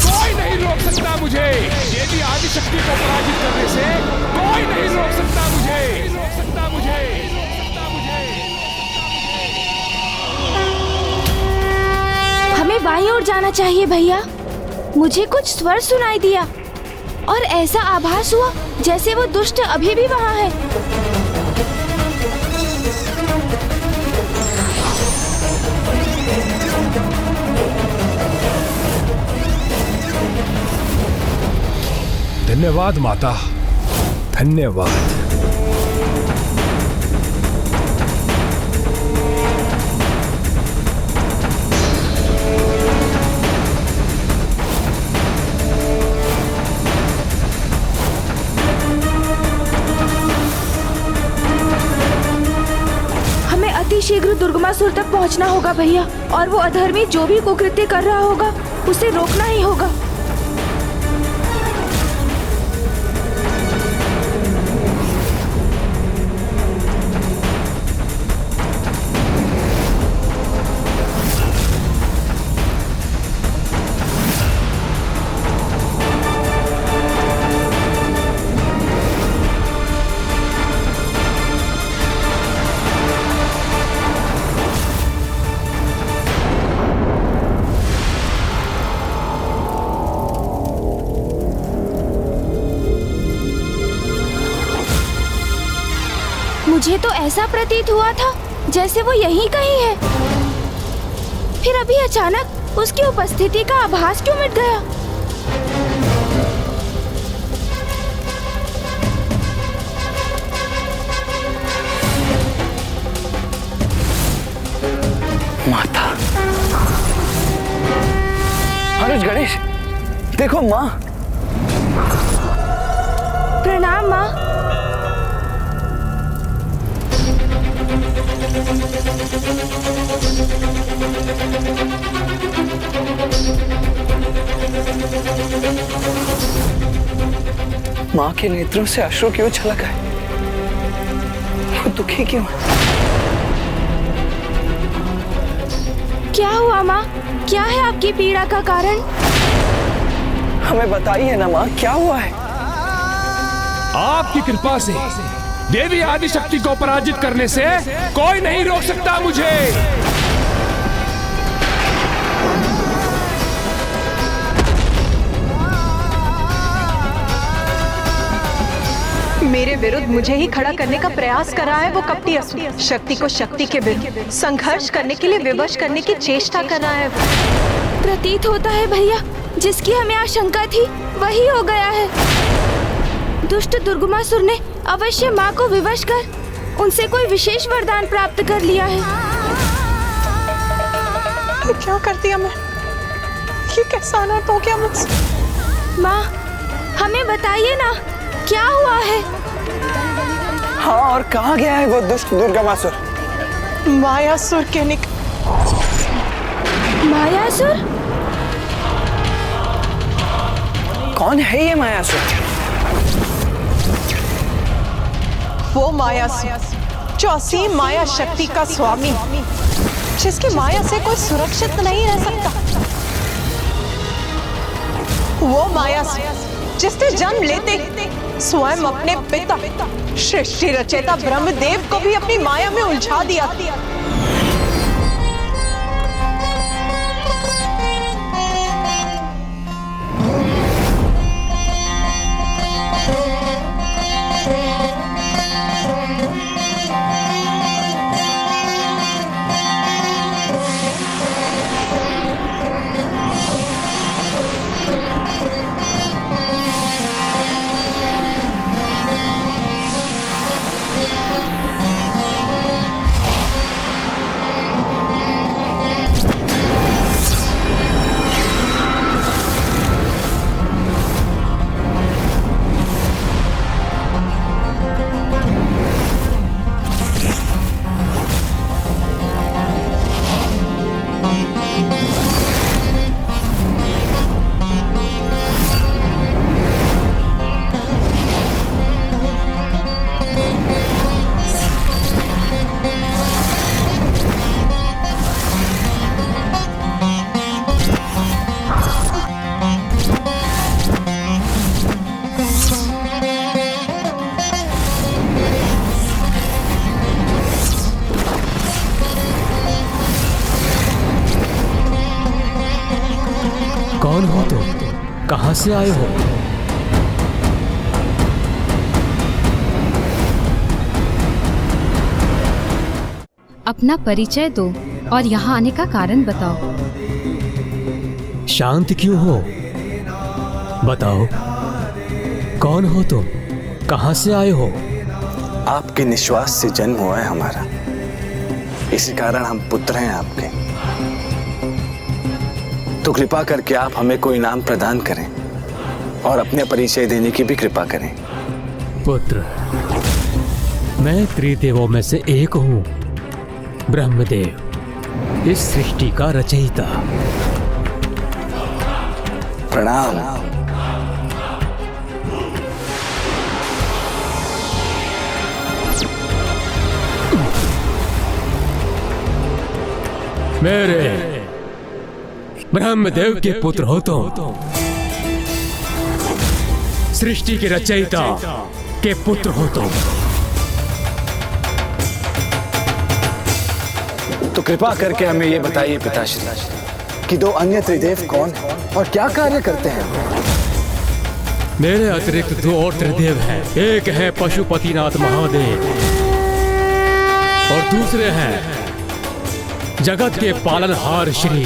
C: कोई नहीं रोक सकता मुझे। देवी आदिशक्ति को पराजित करने से कोई नहीं रोक सकता मुझे।
I: हमें बाईं ओर जाना चाहिए भैया। मुझे कुछ स्वर सुनाई दिया और ऐसा आभास हुआ जैसे वो दुष्ट अभी भी वहाँ है।
C: धन्यवाद माता, धन्यवाद।
I: शीघ्र दुर्गमासुर तक पहुंचना होगा भैया, और वो अधर्मी जो भी कुकृत्य कर रहा होगा उसे रोकना ही होगा। मुझे तो ऐसा प्रतीत हुआ था जैसे वो यहीं कहीं है, फिर अभी अचानक उसकी उपस्थिति का आभास क्यों मिट गया?
J: माता, अनुज, गणेश, देखो माँ।
I: प्रणाम माँ।
J: माँ के नेत्रों से अश्रु क्यों छलक आए? वो दुखी क्यों है?
I: क्या हुआ माँ? क्या है आपकी पीड़ा का कारण?
J: हमें बताइए ना माँ, क्या हुआ है?
C: आपकी कृपा से देवी आदिशक्ति को पराजित करने से कोई नहीं रोक सकता मुझे।
M: मेरे विरुद्ध मुझे ही खड़ा करने का प्रयास कर रहा है वो कपटी असुर। शक्ति को शक्ति के विरुद्ध संघर्ष करने के लिए विवश करने की चेष्टा कर रहा है वो।
I: प्रतीत होता है भैया, जिसकी हमें आशंका थी वही हो गया है। दुष्ट दुर्गमासुर ने अवश्य माँ को विवश कर उनसे कोई विशेष वरदान प्राप्त कर लिया है।
M: क्या कर दिया मैं? ये कैसा अनर्थ हो गया मुझसे?
I: माँ, हमें बताइए ना, क्या हुआ है?
J: हाँ, और कहाँ गया है वो दुष्ट दुर्गमासुर?
M: मायासुर के
I: मायासुर?
J: कौन है ये मायासुर?
M: वो मायासुर जो असीम माया शक्ति का स्वामी, जिसकी माया से कोई सुरक्षित नहीं रह सकता। वो मायासुर जिसने जन्म लेते स्वयं अपने पिता सृष्टि रचयिता ब्रह्मदेव को भी अपनी माया में उलझा दिया।
G: कौन हो तुम? कहां से आए हो?
N: अपना परिचय दो और यहाँ आने का कारण बताओ।
G: शांत क्यों हो? बताओ, कौन हो तुम? कहां से आए हो?
J: आपके निश्वास से जन्म हुआ है हमारा, इसी कारण हम पुत्र हैं आपके। तो कृपा करके आप हमें कोई इनाम प्रदान करें और अपने परिचय देने की भी कृपा करें।
G: पुत्र, मैं त्रिदेवों में से एक हूं, ब्रह्मदेव, इस सृष्टि का रचयिता।
J: प्रणाम।
G: मेरे ब्रह्मदेव के पुत्र हो तुम, सृष्टि के रचयिता के पुत्र हो तुम।
J: तो कृपा करके हमें ये बताइए पिताश्री कि दो अन्य त्रिदेव कौन हैं और क्या कार्य करते हैं?
G: मेरे अतिरिक्त दो और त्रिदेव हैं। एक है पशुपतिनाथ महादेव और दूसरे हैं जगत के पालनहार श्री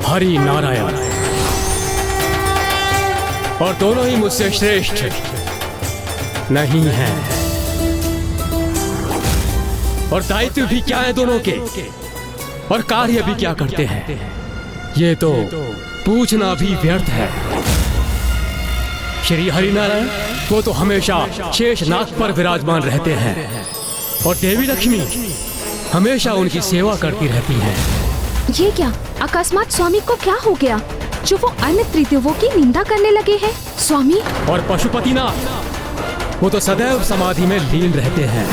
G: हरि नारायण। और दोनों ही मुझसे श्रेष्ठ नहीं हैं। और दायित्व भी क्या है दोनों के, और कार्य भी क्या करते हैं, ये तो पूछना भी व्यर्थ है। श्री हरिनारायण वो तो हमेशा शेषनाग पर विराजमान रहते हैं और देवी लक्ष्मी हमेशा उनकी सेवा करती रहती हैं।
I: ये क्या? अकस्मात स्वामी को क्या हो गया जो वो अन्य त्रिदेवों की निंदा करने लगे हैं? स्वामी
G: और पशुपतिनाथ, वो तो सदैव समाधि में लीन रहते हैं,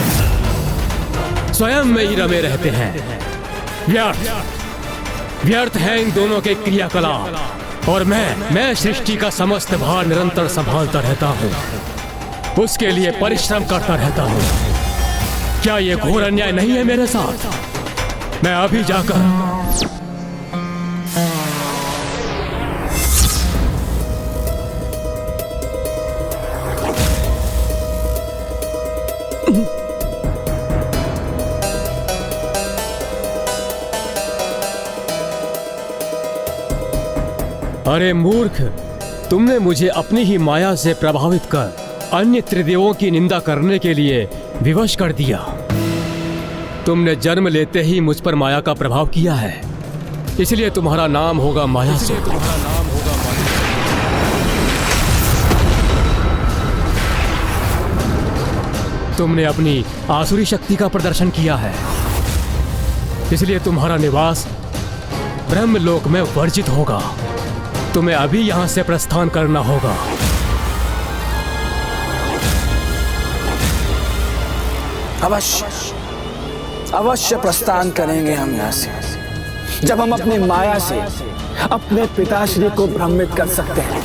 G: स्वयं में ही रमे रहते हैं। व्यर्थ है इन दोनों के क्रियाकलाप। और मैं सृष्टि का समस्त भार निरंतर संभालता रहता हूँ, उसके लिए परिश्रम करता रहता हूँ। क्या ये घोर अन्याय नहीं है मेरे साथ? मैं अभी जाकर अरे मूर्ख, तुमने मुझे अपनी ही माया से प्रभावित कर अन्य त्रिदेवों की निंदा करने के लिए विवश कर दिया। तुमने जन्म लेते ही मुझ पर माया का प्रभाव किया है, इसलिए तुम्हारा नाम होगा मायासुर। तुमने अपनी आसुरी शक्ति का प्रदर्शन किया है, इसलिए तुम्हारा निवास ब्रह्मलोक में वर्जित होगा। तुम्हें अभी यहां से प्रस्थान करना होगा।
J: अवश्य प्रस्थान करेंगे हम यहाँ से, जब हम अपनी माया से अपने पिताश्री को भ्रमित कर सकते हैं।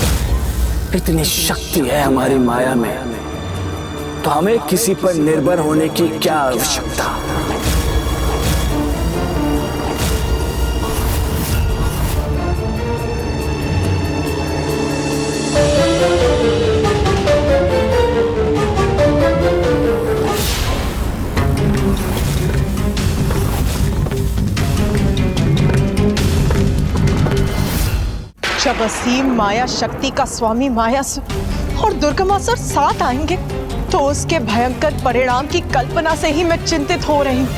J: इतनी शक्ति है हमारी माया में, तो हमें किसी पर निर्भर होने की क्या आवश्यकता।
M: जब असीम माया शक्ति का स्वामी मायासुर और दुर्गमासुर साथ आएंगे तो उसके भयंकर परिणाम की कल्पना से ही मैं चिंतित हो रही हूं।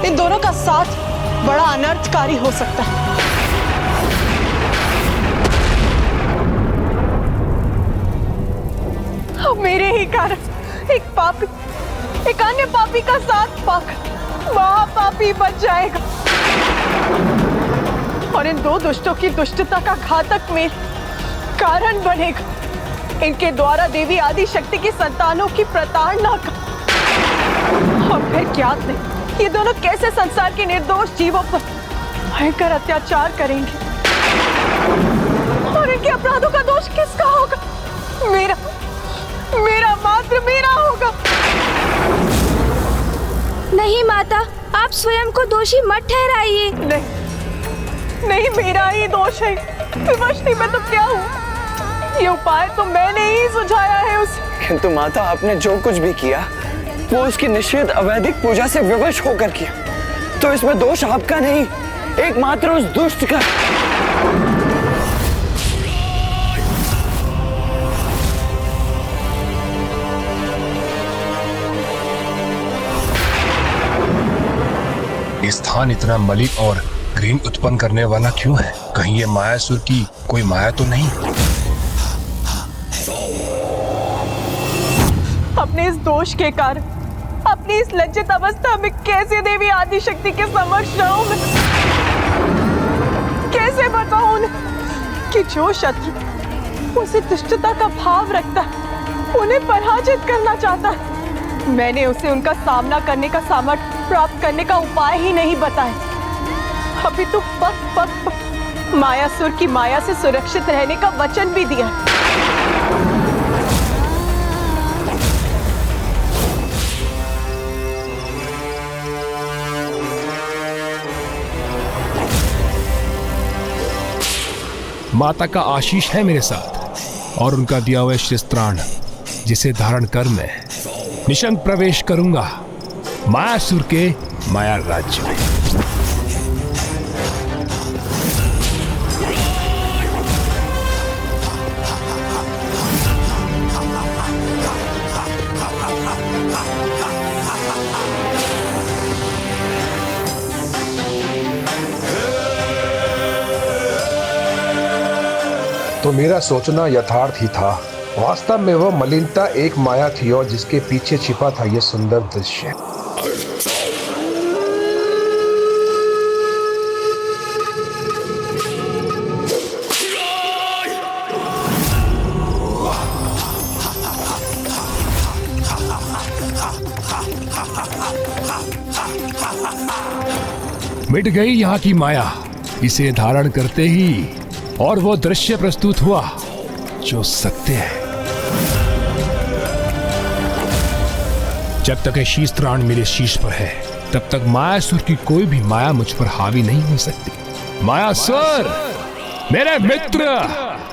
M: इन दोनों का साथ बड़ा अनर्थकारी हो सकता है। अब मेरे ही कारण एक अन्य पापी का साथ पाकर महापापी बच जाएगा और इन दो दुष्टों की दुष्टता का घातक मेल कारण बनेगा। इनके द्वारा देवी आदि शक्ति की संतानों की प्रताड़ना का। और फिर ज्ञात नहीं ये दोनों कैसे संसार के निर्दोष जीवों पर भयंकर अत्याचार करेंगे और इनके अपराधों का दोष किसका होगा? मेरा मात्र मेरा होगा।
I: नहीं माता, आप स्वयं को दोषी मत ठहराइए।
M: नहीं, मेरा ही दोष है। विवशनी में तो क्या हूँ? ये उपाय तो मैंने ही सुझाया है उसे।
J: किंतु माता, आपने जो कुछ भी किया वो उसकी निषेध अवैधिक पूजा से विवश होकर किया, तो इसमें दोष आपका नहीं, एकमात्र उस दुष्ट का।
E: ये स्थान इतना मलिन और ग्रीन उत्पन्न करने वाला क्यों है? कहीं ये मायासुर की कोई माया तो नहीं?
M: अपने इस दोष के कारण, अपनी इस लज्जित अवस्था में कैसे देवी आदि शक्ति के समक्ष रहूं मैं? कैसे बताऊं उन्हें कि जो शत्रु उसे दुष्टता का भाव रखता है, उन्हें पराजित करना चाहता है, मैंने उसे उनका सामना करने का सामर्थ्य प्राप्त करने का उपाय ही नहीं बताया। अभी तो पक मायासुर की माया से सुरक्षित रहने का वचन भी दिया।
L: माता का आशीष है मेरे साथ और उनका दिया हुआ शस्त्राण, जिसे धारण कर मैं निशंक प्रवेश करूंगा मायासुर के माया राज्य में।
H: तो मेरा सोचना यथार्थ ही था। वास्तव में वह मलिनता एक माया थी और जिसके पीछे छिपा था यह सुंदर दृश्य।
C: मिट गई यहाँ की माया इसे धारण करते ही, और वो दृश्य प्रस्तुत हुआ जो सत्य है। जब तक ये शीश त्राण मेरे शीश पर है, तब तक मायासुर की कोई भी माया मुझ पर हावी नहीं हो सकती। मायासुर, मेरे मित्र,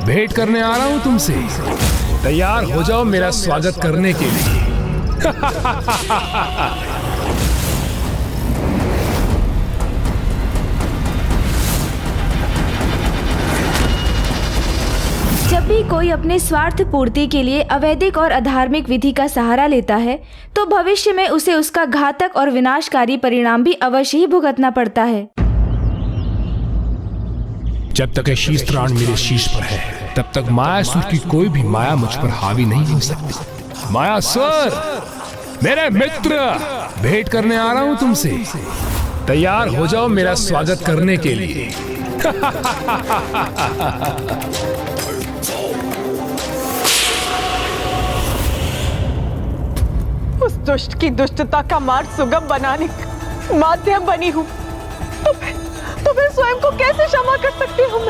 C: भेंट करने आ रहा हूं तुमसे। तैयार हो जाओ मेरा स्वागत करने के लिए।
I: जब भी कोई अपने स्वार्थ पूर्ति के लिए अवैधिक और अधार्मिक विधि का सहारा लेता है, तो भविष्य में उसे उसका घातक और विनाशकारी परिणाम भी अवश्य ही भुगतना पड़ता है।
C: जब तक ये शीश त्राण मेरे शीश पर है, तब तक मायासुर की कोई भी माया मुझ पर हावी नहीं हो सकती। मायासुर, मेरे मित्र, भेंट करने आ रहा हूं तुमसे। तैयार हो जाओ मेरा स्वागत करने के लिए।
M: उस दुष्ट की दुष्टता का मार्ग सुगम बनाने का माध्यम बनी हूँ, तो मैं स्वयं को कैसे क्षमा कर सकती हूँ?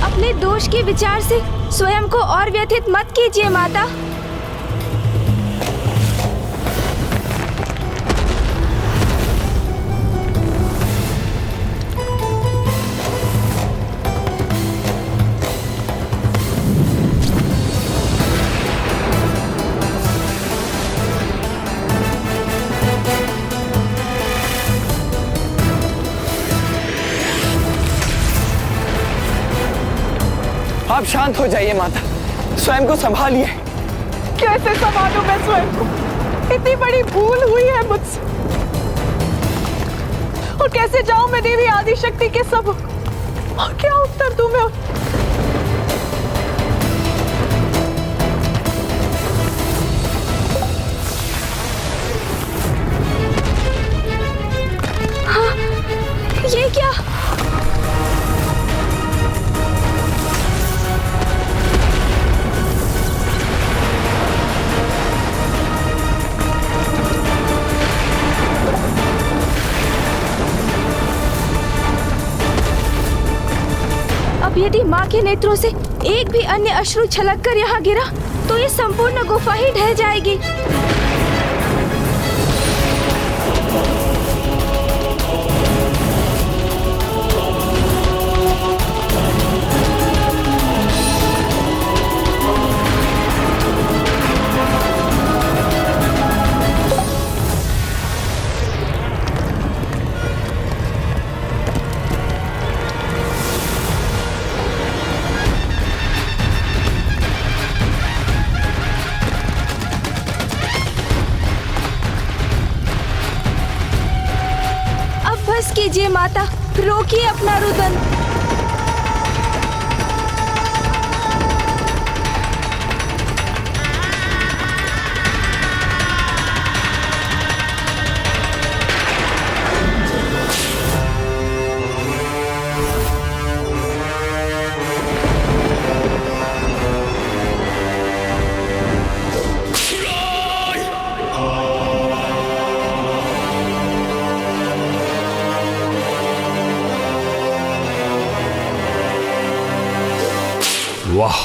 I: अपने दोष के विचार से स्वयं को और व्यथित मत कीजिए माता।
J: आप शांत हो जाइए माता, स्वयं को संभालिए।
M: कैसे संभालूं मैं स्वयं को? इतनी बड़ी भूल हुई है मुझसे, और कैसे जाऊं मैं देवी आदिशक्ति के सब, और क्या उत्तर दूं मैं?
I: हाँ, ये क्या? यदि माँ के नेत्रों से एक भी अन्य अश्रु छलक कर यहाँ गिरा, तो ये संपूर्ण गुफा ही ढह जाएगी। कीजिए माता, रोकिए अपना रुदन।
C: वाह,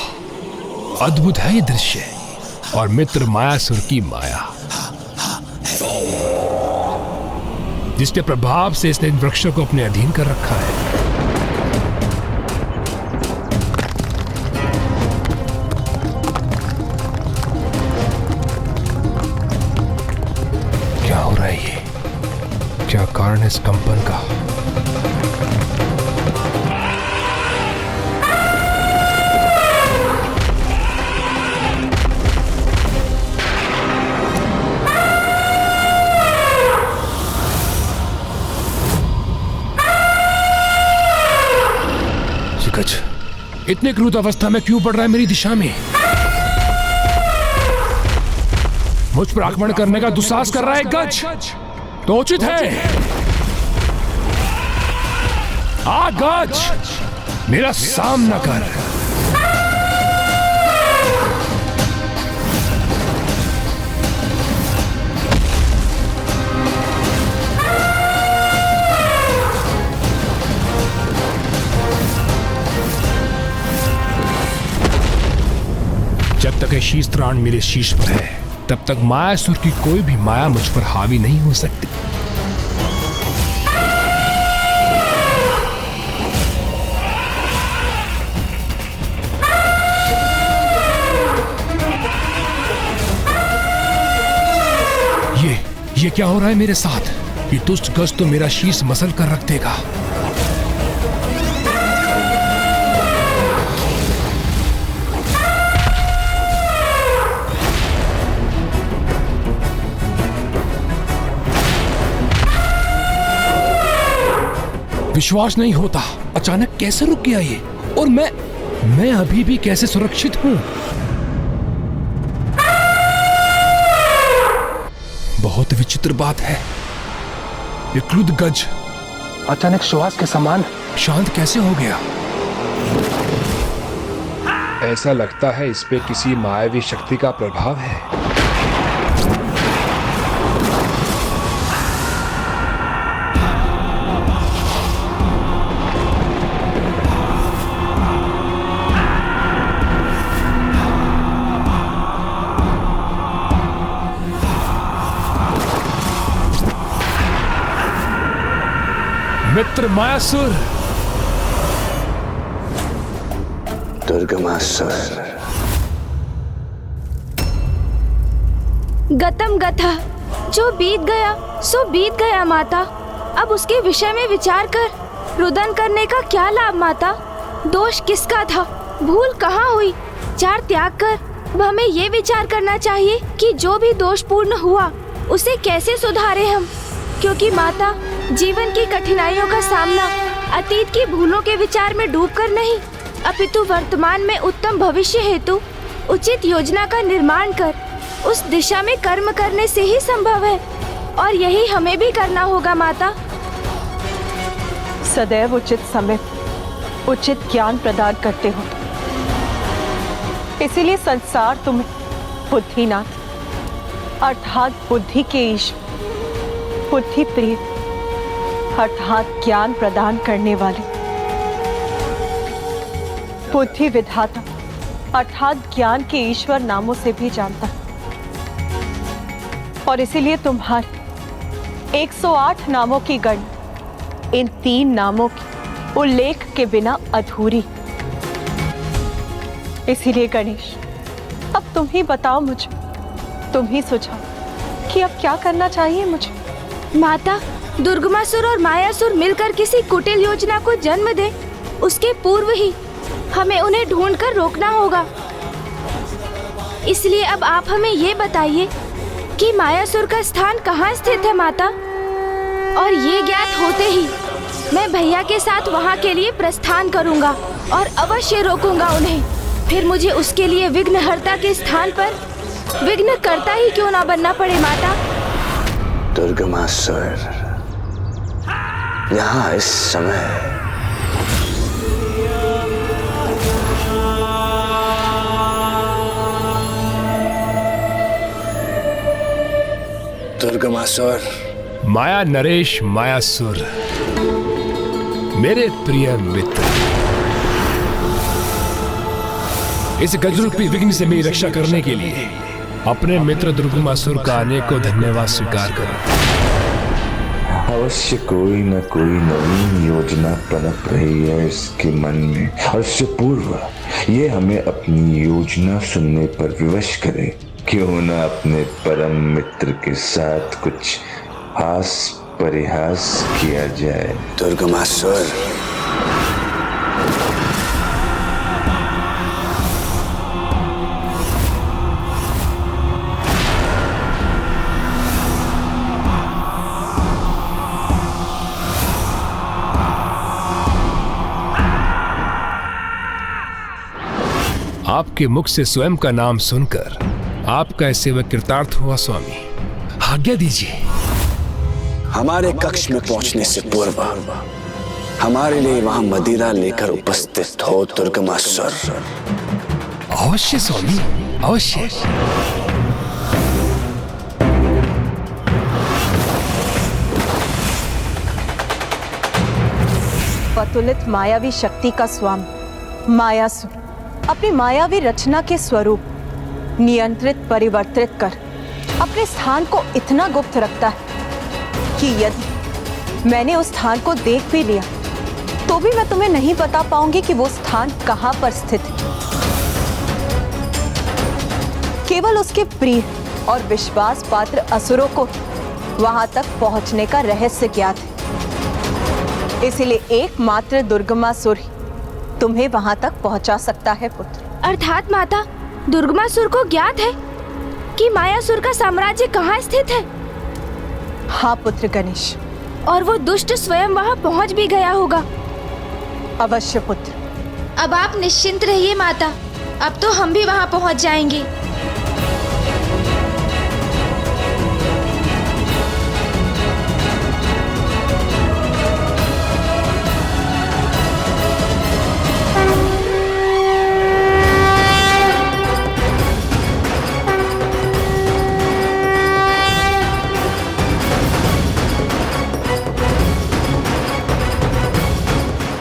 C: अद्भुत है ये दृश्य। और मित्र मायासुर की माया, जिसके प्रभाव से इसने इन वृक्षों को अपने अधीन कर रखा है। क्या हो रहा है ये? क्या कारण है इस कंपन का? इतने क्रूर अवस्था में क्यों पड़ रहा है मेरी दिशा में? मुझ पर आक्रमण करने का दुस्साहस कर रहा है गज, तो उचित है आ गज, मेरा सामना कर। जब तक ये शीश त्राण मेरे शीश पर है, तब तक मायासुर की कोई भी माया मुझ पर हावी नहीं हो सकती। ये क्या हो रहा है मेरे साथ? ये दुष्ट गज तो मेरा शीश मसल कर रख देगा। विश्वास नहीं होता, अचानक कैसे रुक गया ये, और मैं अभी भी कैसे सुरक्षित हूं। बहुत विचित्र बात है, ये क्रुद्ध गज अचानक सुहास के समान शांत कैसे हो गया?
L: ऐसा लगता है इस पे किसी मायावी शक्ति का प्रभाव है।
C: मित्र मायासुर,
J: दुर्गमासुर,
I: गतम गथा, जो बीत गया सो बीत गया माता। अब उसके विषय में विचार कर रुदन करने का क्या लाभ माता? दोष किसका था, भूल कहाँ हुई? चार त्याग कर अब हमें ये विचार करना चाहिए कि जो भी दोषपूर्ण हुआ उसे कैसे सुधारे हम, क्योंकि माता जीवन की कठिनाइयों का सामना अतीत की भूलों के विचार में डूबकर नहीं, अपितु वर्तमान में उत्तम भविष्य हेतु उचित योजना का निर्माण कर उस दिशा में कर्म करने से ही संभव है, और यही हमें भी करना होगा माता।
M: सदैव उचित समय उचित ज्ञान प्रदान करते हो, इसीलिए संसार तुम्हें बुद्धिनाथ अर्थात बुद्धि के ईश्वर, बुद्धि प्रिय अर्थात ज्ञान प्रदान करने वाले, बुद्धि विधाता अर्थात ज्ञान के ईश्वर नामों से भी जानता है, और इसीलिए तुम्हारे 108 नामों की गणना इन 3 नामों के उल्लेख के बिना अधूरी। इसीलिए गणेश, अब तुम ही बताओ मुझे, तुम ही सुझाओ कि अब क्या करना चाहिए मुझे।
I: माता, दुर्गमासुर और मायासुर मिलकर किसी कुटिल योजना को जन्म दे, उसके पूर्व ही हमें उन्हें ढूंढकर रोकना होगा। इसलिए अब आप हमें ये बताइए कि मायासुर का स्थान कहाँ स्थित है माता, और ये ज्ञात होते ही मैं भैया के साथ वहाँ के लिए प्रस्थान करूँगा और अवश्य रोकूंगा उन्हें। फिर मुझे उसके लिए विघ्नहर्ता के स्थान पर विघ्नकर्ता ही क्यों ना बनना पड़े माता।
J: दुर्गमासुर, यहाँ इस समय दुर्गमासुर,
C: माया नरेश मायासुर, मेरे प्रिय मित्र, इस गजरूपी विघ्न से मेरी रक्षा करने के लिए अपने मित्र दुर्गमासुर का अनेकों धन्यवाद स्वीकार करो।
O: अवश्य कोई न कोई नवीन योजना पनप रही है इसके मन में, और इससे पूर्व ये हमें अपनी योजना सुनने पर विवश करे। क्यों न अपने परम मित्र के साथ कुछ हास परिहास किया जाए।
J: दुर्गमासुर,
C: आपके मुख से स्वयं का नाम सुनकर आपका सेवक कृतार्थ हुआ स्वामी, आज्ञा दीजिए।
J: हमारे कक्ष में पहुंचने से पूर्व हमारे लिए वहां मदिरा लेकर उपस्थित हो दुर्गमासुर।
C: अवश्य स्वामी, अवश्य।
M: पतुलित मायावी शक्ति का स्वामी मायासुर अपनी मायावी रचना के स्वरूप नियंत्रित परिवर्तित कर अपने स्थान को इतना गुप्त रखता है कि यदि मैंने उस स्थान को देख भी लिया तो भी मैं तुम्हें नहीं बता पाऊंगी कि वो स्थान कहां पर स्थित है। केवल उसके प्रिय और विश्वास पात्र असुरों को वहां तक पहुंचने का रहस्य ज्ञात है। इसीलिए एकमात्र दुर्गमासुर ही तुम्हें वहां तक पहुंचा सकता है पुत्र।
I: अर्थात माता, दुर्गमासुर को ज्ञात है कि मायासुर का साम्राज्य कहाँ स्थित है?
M: हाँ पुत्र गणेश।
I: और वो दुष्ट स्वयं वहाँ पहुँच भी गया होगा।
M: अवश्य पुत्र।
I: अब आप निश्चिंत रहिए माता, अब तो हम भी वहाँ पहुँच जाएंगे।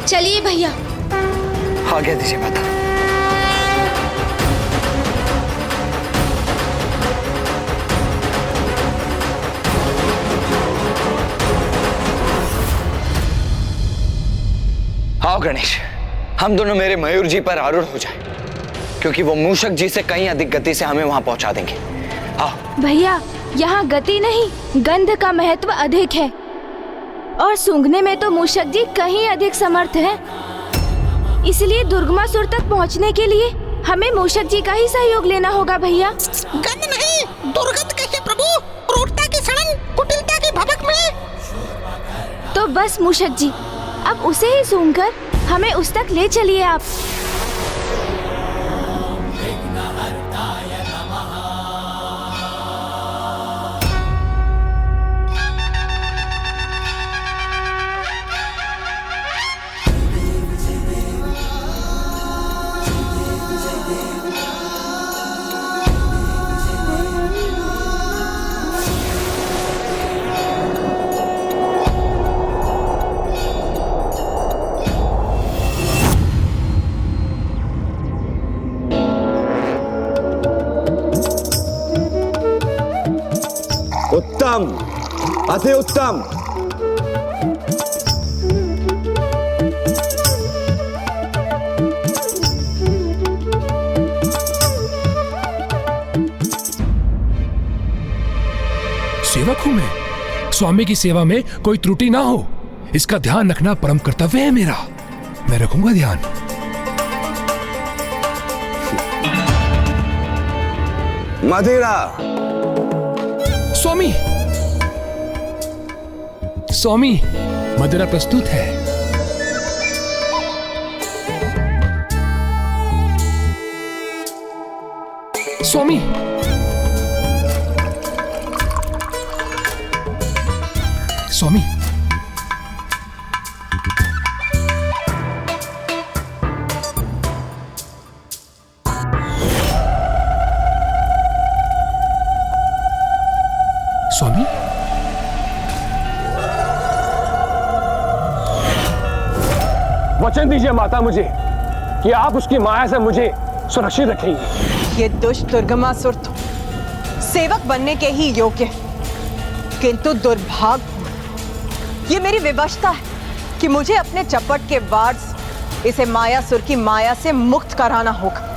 I: चलिए भैया।
J: आज्ञा दीजिए माता। आओ गणेश, हम दोनों मेरे मयूर जी पर आरूढ़ हो जाए, क्योंकि वो मूषक जी से कहीं अधिक गति से हमें वहां पहुंचा देंगे। आओ।
I: भैया, यहाँ गति नहीं, गंध का महत्व अधिक है और सूंघने में तो मूषक जी कहीं अधिक समर्थ हैं। इसलिए दुर्गमासुर तक पहुँचने के लिए हमें मूषक जी का ही सहयोग लेना होगा भैया।
P: गंध नहीं, दुर्गंध कहिए प्रभु, क्रूरता की सड़न, कुटिलता की भभक में।
I: तो बस मूषक जी, अब उसे ही सूंघकर हमें उस तक ले चलिए आप।
J: उत्तम, अति उत्तम।
C: सेवक हूं मैं, स्वामी की सेवा में कोई त्रुटि ना हो, इसका ध्यान रखना परम कर्तव्य है मेरा। मैं रखूंगा ध्यान।
J: मदिरा।
C: स्वामी, स्वामी, मदिरा प्रस्तुत है। स्वामी, स्वामी, स्वामी,
L: वचन दीजिए माता मुझे कि आप उसकी माया से मुझे सुरक्षित रखेंगे।
M: ये दुष्ट दुर्गमासुर तो सेवक बनने के ही योग्य है, किंतु दुर्भाग्य ये मेरी विवशता है कि मुझे अपने चपट के वार से इसे मायासुर की माया से मुक्त कराना होगा।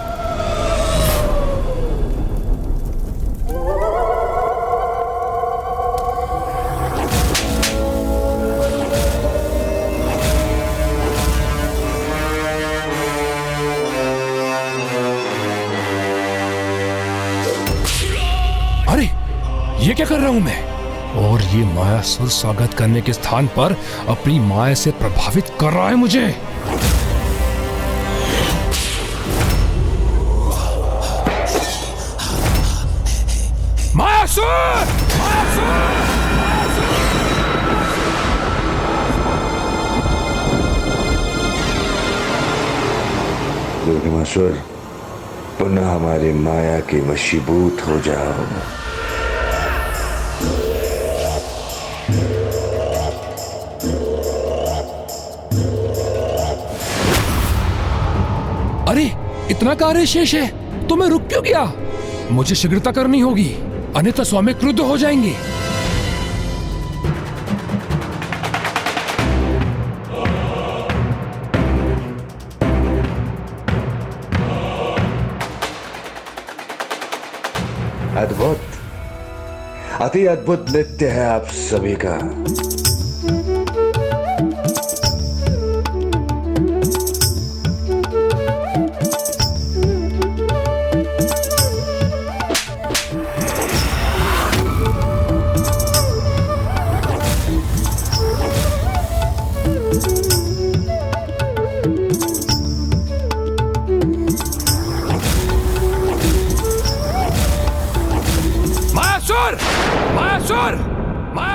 C: अरे, ये क्या कर रहा हूं मैं? और ये मायासुर स्वागत करने के स्थान पर अपनी माया से प्रभावित कर रहा है मुझे।
O: दुर्गमासुर, पुनः हमारे माया के वशीभूत हो जाओ।
C: अरे इतना कार्य शेष है तो मैं रुक क्यों गया? मुझे शीघ्रता करनी होगी, अन्यथा स्वामी क्रुद्ध हो जाएंगे।
O: अद्भुत, अति अद्भुत नृत्य है आप सभी का।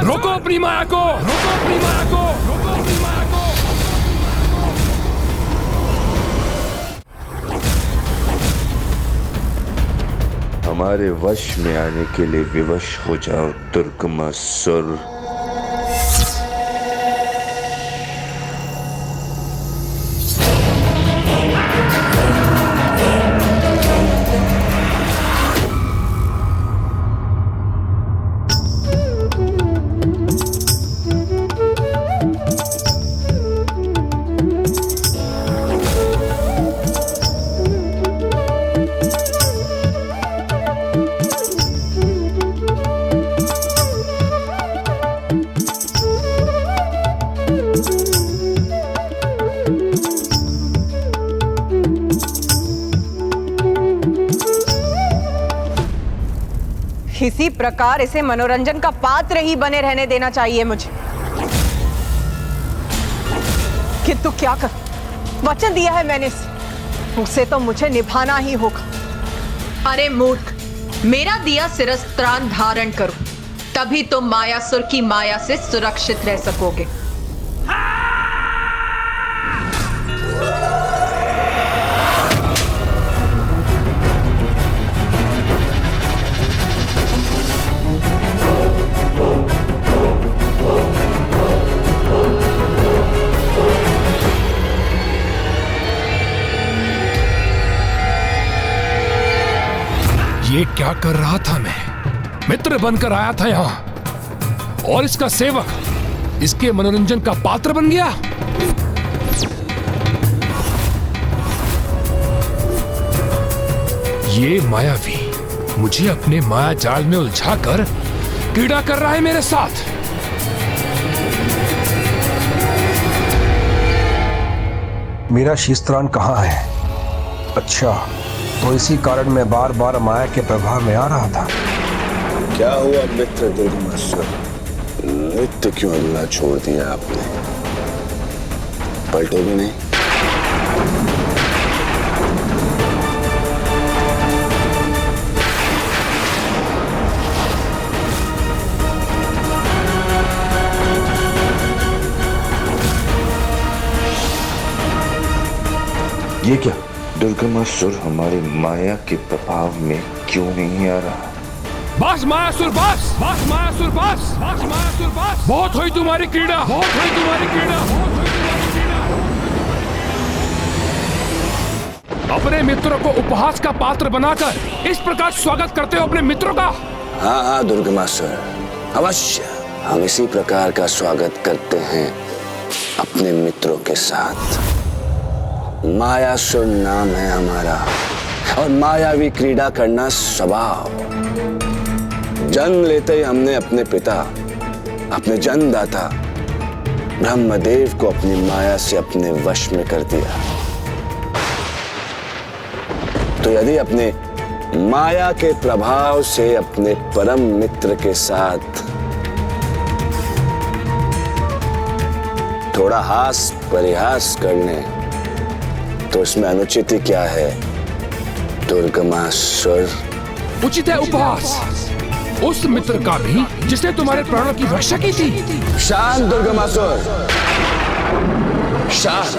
C: रोको अपनी माया को, रोको अपनी माया को, रोको अपनी माया को।
O: हमारे वश में आने के लिए विवश हो जाओ दुर्गमासुर।
M: इसी प्रकार इसे मनोरंजन का पात्र ही बने रहने देना चाहिए मुझे। किंतु क्या कर, वचन दिया है मैंने, उसे तो मुझे निभाना ही होगा।
D: अरे मूर्ख, मेरा दिया शिरस्त्राण धारण करो, तभी तुम मायासुर की माया से सुरक्षित रह सकोगे।
C: ये क्या कर रहा था मैं? मित्र बनकर आया था यहां और इसका सेवक इसके मनोरंजन का पात्र बन गया। ये मायावी मुझे अपने माया जाल में उलझाकर क्रीड़ा कर रहा है मेरे साथ।
E: मेरा शीस्त्राण कहाँ है? अच्छा, तो इसी कारण मैं बार बार माया के प्रभाव में आ रहा था।
Q: क्या हुआ मित्र दुर्गमासुर? नृत्य क्यों अगला छोड़ दिया आपने? पलटोगे नहीं?
O: ये क्या? दुर्गमासुर हमारी माया के प्रभाव में क्यों नहीं आ रहा?
C: बस मायासुर बस, बस मायासुर बस, बस मायासुर बस। बहुत हुई तुम्हारी क्रीड़ा, बहुत हुई तुम्हारी क्रीड़ा, बहुत हुई तुम्हारी क्रीड़ा। अपने मित्रों को उपहास का पात्र बनाकर इस प्रकार स्वागत करते हो अपने मित्रों का?
Q: हाँ हाँ दुर्गमासुर, अवश्य हम इसी प्रकार का स्वागत करते हैं अपने मित्रों के साथ। मायासुर नाम है हमारा और मायावी क्रीड़ा करना स्वभाव। जन्म लेते ही हमने अपने पिता, अपने जन्मदाता ब्रह्मदेव को अपनी माया से अपने वश में कर दिया। तो यदि अपने माया के प्रभाव से अपने परम मित्र के साथ थोड़ा हास परिहास कर लें तो इसमें अनुचित क्या है दुर्गमासुर?
C: उचित है उपहास उस मित्र का भी जिसने तुम्हारे प्राणों की रक्षा की थी।
Q: शांत दुर्गमासुर, शांत।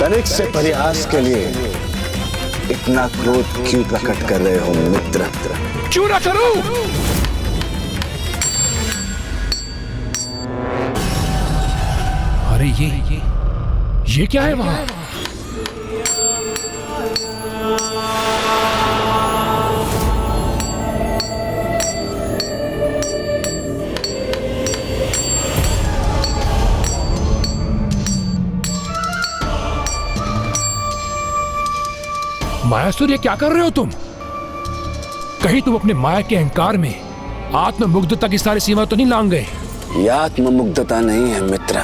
Q: तनिक से परिहास के लिए इतना क्रोध क्यों प्रकट कर रहे हो मित्र?
C: क्यों ना करूं? अरे ये क्या है वहां? मायासुर, ये क्या कर रहे हो तुम? कहीं तुम अपने माया के अहंकार में आत्ममुग्धता की सारी सीमा तो नहीं लांग गए?
Q: ये आत्ममुग्धता नहीं है मित्र,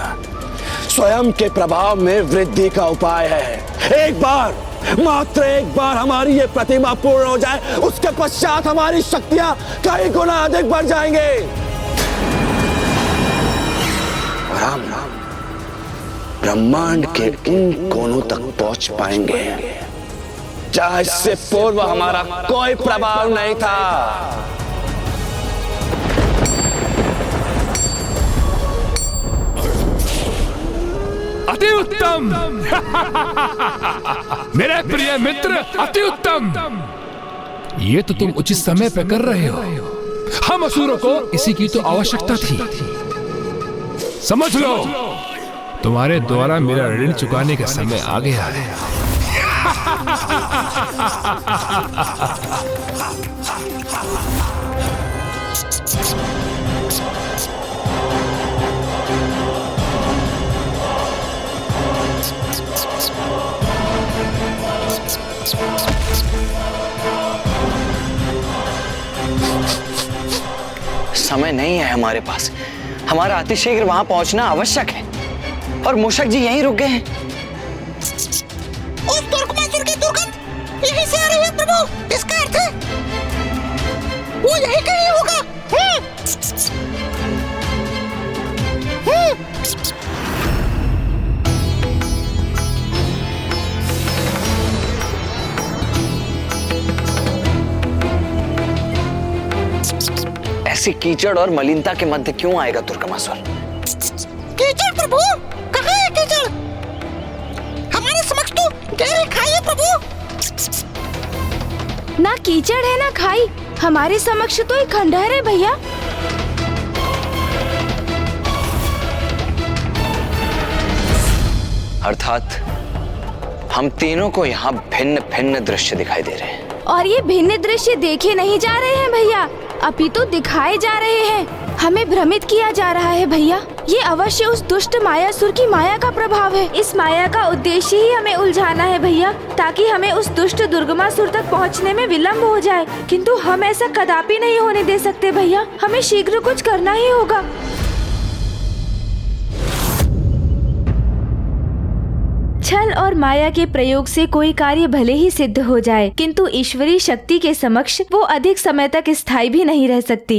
Q: स्वयं के प्रभाव में वृद्धि का उपाय है। एक बार, मात्र एक बार हमारी ये प्रतिमा पूर्ण हो जाए, उसके पश्चात हमारी शक्तियां कई गुना अधिक बढ़ जाएंगे और हम ब्रह्मांड के उन कोनों तक पहुंच पाएंगे जहां इससे पूर्व हमारा कोई प्रभाव नहीं था।
C: अति उत्तम। मेरे प्रिय मित्र, अति उत्तम। ये तो तुम उचित समय पे कर रहे हो। हम असुरों को इसी की तो आवश्यकता थी। समझ लो, तुम्हारे द्वारा मेरा ऋण चुकाने का समय आ गया है।
R: समय नहीं है हमारे पास। हमारा अतिशीघ्र वहां पहुंचना आवश्यक है और मूषक जी यहीं रुक गए हैं।
P: उस दुर्गमासुर की दुर्गंध यहीं से आ रही है प्रभु। इसका अर्थ है वो यहीं कहीं होगा।
R: ऐसी कीचड़ और मलिनता के मध्य क्यों आएगा दुर्गमासुर?
P: कीचड़ प्रभु? कहाँ है कीचड़? हमारे समक्ष तो गहरी खाई है प्रभु।
I: ना कीचड़ है ना खाई, हमारे समक्ष तो एक खंडहर है भैया।
R: अर्थात हम तीनों को यहाँ भिन्न भिन्न दृश्य दिखाई दे रहे हैं।
I: और ये भिन्न दृश्य देखे नहीं जा रहे हैं भैया, अपितु दिखाए जा रहे हैं। हमें भ्रमित किया जा रहा है भैया। ये अवश्य उस दुष्ट मायासुर की माया का प्रभाव है। इस माया का उद्देश्य ही हमें उलझाना है भैया, ताकि हमें उस दुष्ट दुर्गमासुर तक पहुंचने में विलंब हो जाए। किंतु हम ऐसा कदापि नहीं होने दे सकते भैया, हमें शीघ्र कुछ करना ही होगा। छल और माया के प्रयोग से कोई कार्य भले ही सिद्ध हो जाए, किंतु ईश्वरीय शक्ति के समक्ष वो अधिक समय तक स्थायी भी नहीं रह सकती।